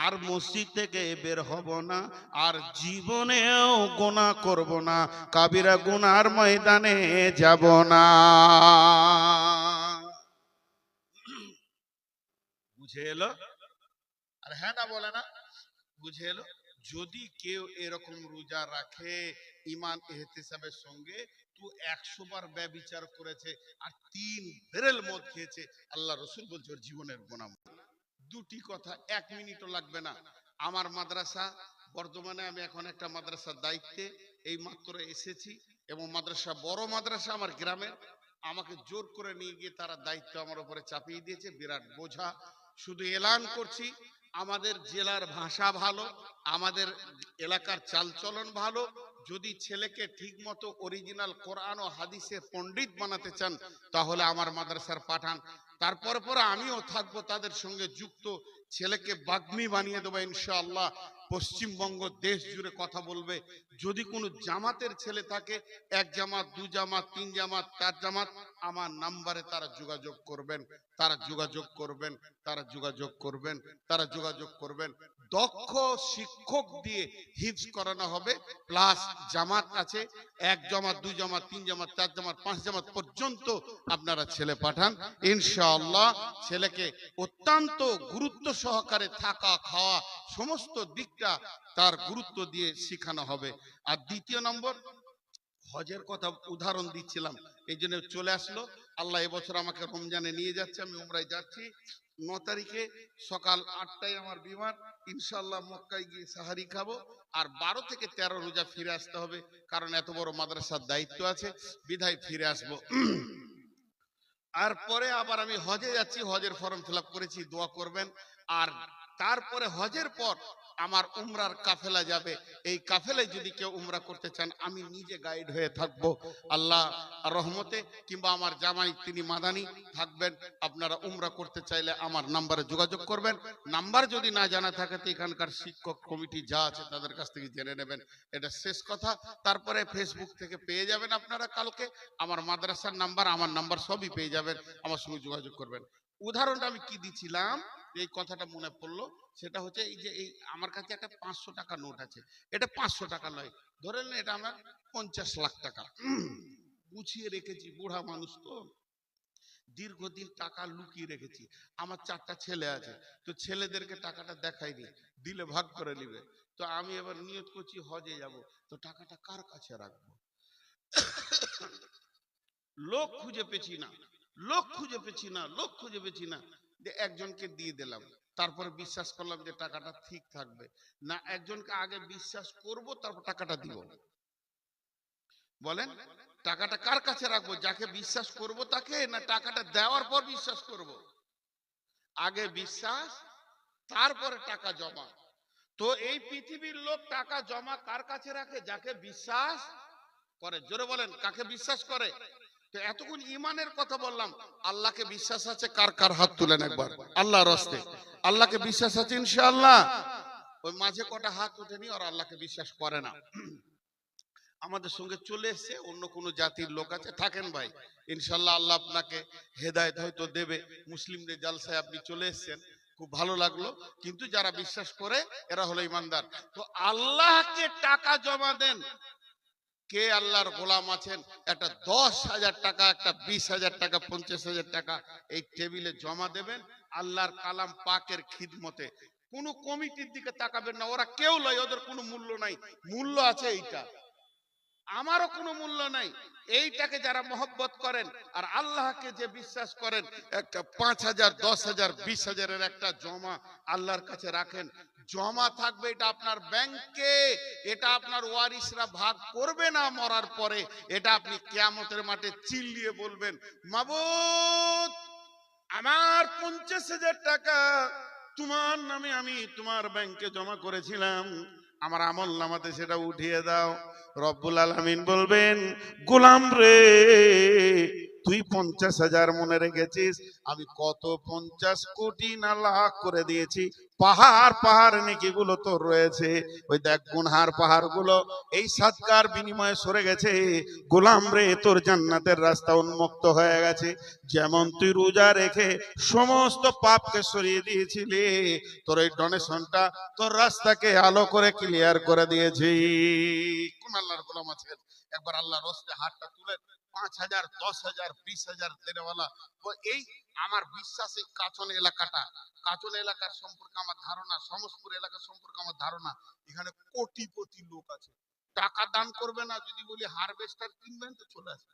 আর মসজিদ থেকে বের হব না, আর জীবনেও গুনাহ করব না, কাবিরা গুনার ময়দানে যাব না। বুঝে এলো? আর হ্যাঁ না বলে না? বুঝে এলো? যদি কেউ এরকম রোজা রাখে ইমান ইহতিসাবের সঙ্গে, তো 100 বার ব্যভিচার করেছে আর 3 বেরেল মদ খেয়েছে, আল্লাহ রসুল বলছে ওর জীবনের গুনাহ। দুটি কথা, 1 মিনিটও লাগবে না। আমার মাদ্রাসা বর্তমানে, আমি এখন একটা মাদ্রাসার দায়িত্বে এই মাত্র এসেছি, এবং মাদ্রাসা বড় মাদ্রাসা আমার গ্রামের, আমাকে জোর করে নিয়ে গিয়ে তারা দায়িত্ব আমার উপরে চাপিয়ে দিয়েছে, বিরাট বোঝা। শুধু এলান করছি, আমাদের জেলার ভাষা ভালো, আমাদের এলাকার চালচলন ভালো, যদি ছেলেকে ঠিক মতো অরিজিনাল কোরআন ও হাদিসের পণ্ডিত বানাতে চান তাহলে আমার মাদ্রাসার পাঠান। তারপরে পরে আমিও থাকবো তাদের সঙ্গে যুক্ত, ছেলেকে বাগ্মী বানিয়ে দেবো ইনশাআল্লাহ। পশ্চিমবঙ্গ দেশ জুড়ে কথা বলবে। যদি কোনো জামাতের ছেলে থাকে, 1 জামাত 2 জামাত 3 জামাত 4 জামাত, আমার নাম্বারে তারা যোগাযোগ করবেন, তারা যোগাযোগ করবেন, তারা যোগাযোগ করবেন, তারা যোগাযোগ করবেন। দক্ষ শিক্ষক দিয়ে হিফজ করানো হবে, প্লাস জামাত আছে, 1 জামাত 2 জামাত 3 জামাত 4 জামাত 5 জামাত পর্যন্ত আপনারা ছেলে পাঠান ইনশাআল্লাহ। ছেলেকে অত্যন্ত গুরুত্ব সহকারে থাকা খাওয়া সমস্ত দিকটা তার গুরুত্ব দিয়ে শেখানো হবে। আর দ্বিতীয় নম্বর, হজের কথা উদাহরণ দিচ্ছিলাম, এই জন্য চলে আসলো। আল্লাহ এবছর আমাকে রমজানে নিয়ে যাচ্ছে, আমি উমরায় যাচ্ছি। 9 তারিখে সকাল 8টায় আমার বিমান, ইনশাআল্লাহ মক্কায় গিয়ে সাহারি খাবো। আর 12 থেকে 13 রোজা ফিরে আসতে হবে, কারণ এত বড় মাদ্রাসার দায়িত্ব আছে, বিধায় ফিরে আসবো। আর পরে আবার আমি হজে যাচ্ছি, হজের ফর্ম ফিল আপ করেছি, দোয়া করবেন। আর তারপরে হজের পর আমার উমরার কাফেলা যাবে। এই কাফেলায় যদি কেউ উমরা করতে চান, আমি নিজে গাইড হয়ে থাকবো আল্লাহ রহমতে, কিংবা আমার জামাই তিনি মাদানি থাকবেন। আপনারা উমরা করতে চাইলে আমার নাম্বারে যোগাযোগ করবেন। নাম্বার যদি না জানা থাকে তো এখানকার শিক্ষক কমিটি যা আছে তাদের কাছ থেকে জেনে নেবেন। এটা শেষ কথা। তারপরে ফেসবুক থেকে পেয়ে যাবেন আপনারা কালকে আমার মাদ্রাসার নাম্বার, আমার নাম্বার সবই পেয়ে যাবেন, আমার সঙ্গে যোগাযোগ করবেন। উদাহরণটা আমি কি দিচ্ছিলাম, এই কথাটা মনে পড়লো, সেটা হচ্ছে এই যে এই আমার কাছে একটা 500 টাকা নোট আছে, এটা 500 টাকা নয়, ধরে নেন এটা আমার 50 লাখ টাকা। গুছিয়ে রেখেছি, বুড়া মানুষ তো, দীর্ঘদিন টাকা লুকিয়ে রেখেছি। আমার 4টা ছেলে আছে, তো ছেলেদেরকে টাকাটা দেখাইনি, দিলে ভাগ করে নিবে। তো আমি এবার নিয়ত করছি হজে যাব, তো টাকাটা কার কাছে রাখবো? লোক খুঁজে পেছি না, লোক খুঁজে পেছি না, লোক খুঁজে পেছি না, যে একজনকে দিয়ে দিলাম। তারপরে বিশ্বাস করলাম যে টাকাটা ঠিক থাকবে না, একজনকে আগে বিশ্বাস করব তারপর টাকাটা দিব। বলেন টাকাটা কার কাছে রাখবো? যাকে বিশ্বাস করব তাকে, না টাকাটা দেওয়ার পর বিশ্বাস করব? আগে বিশ্বাস, তারপরে টাকা জমা। তো এই পৃথিবীর লোক টাকা জমা কার কাছে রাখে? যাকে বিশ্বাস করে। জোরে বলেন, কাকে বিশ্বাস করে? তো এতক্ষণ ইমানের কথা বললাম, আল্লাহকে বিশ্বাস আছে কার কার? হাত তুলেন একবার, আল্লাহর রাস্তে আল্লাহকে বিশ্বাস আছে ইনশাআল্লাহ। ওই মাঝে কটা হাত ওঠেনি, আর আল্লাহকে বিশ্বাস করে না। আমাদের সঙ্গে চলে এসছে অন্য কোন জাতির লোক আছে, থাকেন ভাই, ইনশাআল্লাহ আল্লাহ আপনাকে হেদায়েত হয়তো দেবে। মুসলিমদের জালসায় আপনি চলে এসেছেন, খুব ভালো লাগলো। কিন্তু যারা বিশ্বাস করে এরা হলো ইমানদার। তো আল্লাহকে টাকা জমা দেন। কে আল্লাহর গোলাম আছেন, একটা 10,000 টাকা, একটা 20,000 টাকা, 50,000 টাকা এই টেবিলে জমা দেবেন আল্লাহর কালাম পাকের খিদমতে। কোন কমিটির দিকে তাকাবেন না, ওরা কেউ লয়, ওদের কোনো মূল্য নাই। মূল্য আছে এইটা, আমারও কোনো মূল্য নাই। এইটাকে যারা মহব্বত করেন আর আল্লাহকে যে বিশ্বাস করেন, একটা 5,000, 10,000, 20,000-এর একটা জমা আল্লাহর কাছে রাখেন, জমা থাকবে। এটা আপনার ব্যাংকে, এটা আপনার ওয়ারিসরা ভাগ করবে না মরার পরে। এটা আপনি কিয়ামতের মাঠে চিল্লিয়ে বলবেন, মাবুদ আমার 50,000 টাকা তোমার নামে আমি তোমার ব্যাংকে জমা করেছিলাম, আমার আমল নামাতে সেটা উঠিয়ে দাও। রব্বুল আলামিন বলবেন, গোলাম রে তুই 50,000 মনে রেখেছিস, আমি কত 50 কোটি না লাখ করে দিয়েছি। পাহাড় পাহাড় নেকি গুলো তোর রয়েছে, ওই দেখ গুনহার পাহাড় গুলো এই সাদকার বিনিময়ে সরে গেছে। গোলাম রে তোর জান্নাতের রাস্তা উন্মুক্ত হয়ে গেছে। যেমন তুই রোজা রেখে সমস্ত পাপকে সরিয়ে দিয়েছিলি, তোর এই ডোনেশনটা তোর রাস্তাকে আলো করে ক্লিয়ার করে দিয়েছি। কোন আল্লাহর গোলাম আছেন একবার আল্লাহর রাস্তে হাতটা তুলে 5,000, 10,000, 20,000 দেনেওয়ালা? এই আমার বিশ্বাস, এই কাচন এলাকাটা, কাচন এলাকার সম্পর্কে আমার ধারণা, সমস্তপুর এলাকা সম্পর্কে আমার ধারণা, এখানে কোটিপতি লোক আছে। টাকা দান করবে না, যদি বলি হারভেস্টার কিনবেন তো চলে আসবে,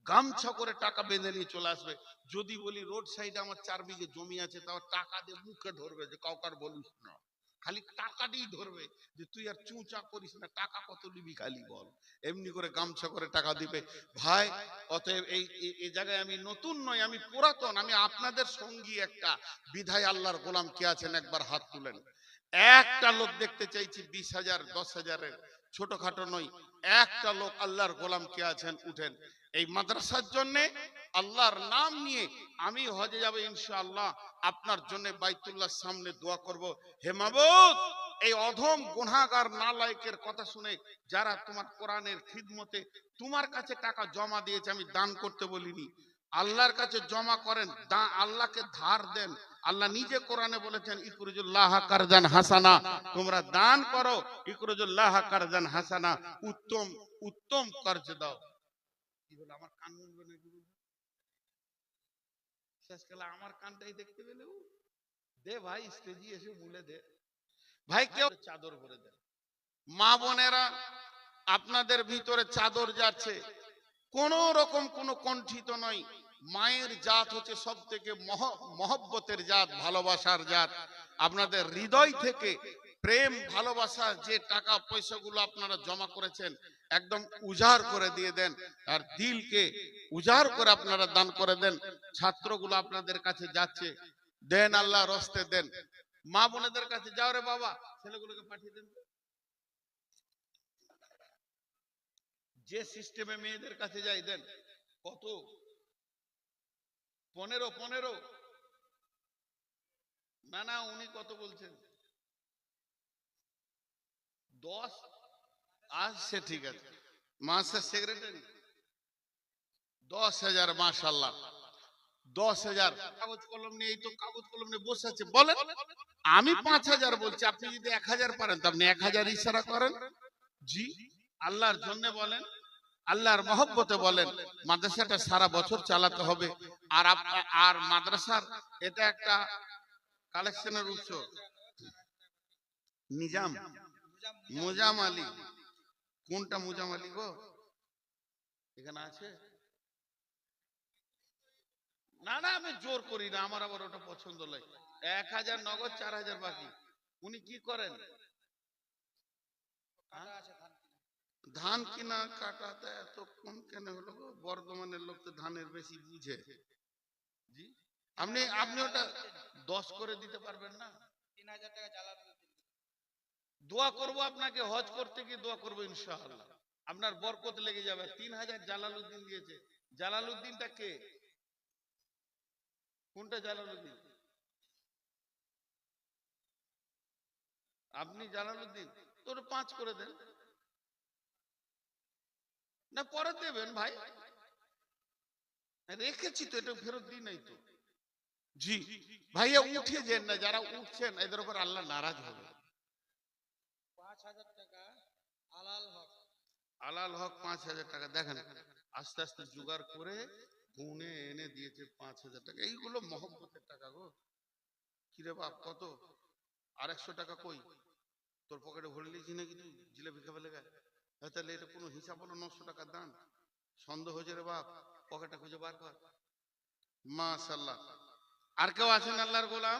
গামছা করে টাকা বেঁধে নিয়ে চলে আসবে। যদি বলি রোড সাইডে আমার 4 বিঘে জমি আছে, তাও টাকা দিয়ে মুখে ধরবে, যে কাউকার বলিস না, খালি টাকা দিয়ে ধরবে, যে তুই আর চুঁচা করিস না, টাকা কত নিবি খালি বল। এমনি করে গামছা করে টাকা দিবে ভাই। অতএব এই জায়গায় আমি নতুন নয়, আমি পুরাতন, আমি আপনাদের সঙ্গী একটা। বিধায় আল্লাহর গোলাম কে আছেন একবার হাত তুলেন। একটা লোক দেখতে চাইছি 20,000, 10,000-এর। ছোটখাটো নই, একটা লোক আল্লাহর গোলাম কে আছেন, উঠেন। এই মাদ্রাসার জন্য আল্লাহর নাম নিয়ে আমি হজে যাব ইনশাআল্লাহ। আপনার জন্য বাইতুল্লাহর সামনে দোয়া করব। হে মাবুদ, এই অধম গুনাহগার নালায়েকের কথা শুনে যারা তোমার কোরআনের খিদমতে তোমার কাছে টাকা জমা দিয়েছে, আমি দান করতে বলিনি, আল্লাহর কাছে জমা করেন, আল্লাহকে ধার দেন। আল্লাহ নিজে কোরআনে বলেছেন ইকরুজুল্লাহ কারজান হাসানা, তোমরা দান করো ইকরুজুল্লাহ কারজান হাসানা, উত্তম উত্তম কর্জ দাও। কি বলে আমার কান মুনবে না, শেষকালে আমার কানটাই দেখতে পেলে দে ভাই, স্টেজে এসে মুলে দে ভাই, কেউ চাদর ভরে দেন। মা বোনেরা, আপনাদের ভিতরে চাদর যাচ্ছে, কোন রকম কোন কণ্ঠিত নয়। মায়ের জাত হচ্ছে সব থেকে মহব্বতের জাত, ভালোবাসার জাত। আপনাদের হৃদয় থেকে প্রেম ভালোবাসা, যে টাকা পয়সাগুলো আপনারা জমা করেছেন একদম উজাড় করে দিয়ে দেন, আর দিলকে উজাড় করে আপনারা দান করে দেন। ছাত্রগুলো আপনাদের কাছে যাচ্ছে, দেন, আল্লাহ রস্তে দেন। মা বোনেদের কাছে যাও রে বাবা, ছেলেগুলোকে পাঠিয়ে দেন। যে সিস্টেমে মেয়েদের কাছে যাই দেন। কত? 15 না না, উনি কত বলছেন? 10 আসছে, ঠিক আছে। মাস্টার সেক্রেটারি 10,000, মাশাআল্লাহ 10,000। কাগজ কলম নিয়ে, এই তো কাগজ কলম নিয়ে বসে আছে, বলেন। আমি 5,000 বলছি, আপনি যদি 1,000 পারেন তো আপনি 1,000 ইশারা করেন। জি, আল্লাহর জন্য বলেন, আল্লাহর মহব্বতে বলেন। মাদ্রাসাটা সারা বছর চালাতে হবে। আর মাদ্রাসার এটা একটা কালেকশনের উৎস। নিজাম মুজাম আলী, কোনটা মুজাম আলী গো? এখানে আছে না? না, আমি জোর করি না, আমার আবার ওটা পছন্দ লাগে। 1,000 নগদ, 4,000 বাকি। উনি কি করেন? ধান কিনা কাটাতে এত কম কেন হলো গো? বর্ধমানের লোক তো ধানের বেশি বুঝে। জি, আপনি ওটা 10 করে দিতে পারবেন না? 3,000 টাকা জ্বালাবেন। দোয়া করব আপনাকে, হজ করতে গিয়ে দোয়া করবো ইনশাআল্লাহ, আপনার বরকত লেগে যাবে। 3,000 জালালউদ্দিন দিয়েছে। জালালউদ্দিনটা কে? কোনটা জালালউদ্দিন? আপনি জালালউদ্দিন? তোর 5 করে দেন না, পরে দেবেন ভাই, রেখেছি তো, এটা ফেরত দিই নাই তো। জি ভাইয়া, উঠে যান না, যারা উঠছেন এদের উপর আল্লাহ নারাজ হবে। 5,000 টাকা আলাল হক 5,000 টাকা দেখেন, আস্তে আস্তে জোগাড় করে গুনে এনে দিয়েছে 5,000 টাকা। এইগুলো মহব্বতের টাকা গো। কিরে বাপ, কত? আর 100 টাকা কই? তোর পকেটে ভরে নিয়েছি নাকি তুই জিলেবি খাবে লেগে? তাহলে এটা কোনো হিসাব হলো? 900 টাকার দান। সন্দেহ হয়েছে রে বাপ, পকেটটা খুঁজে বার কর। মাশাআল্লাহ। আর কেউ আছেন আল্লাহর গোলাম?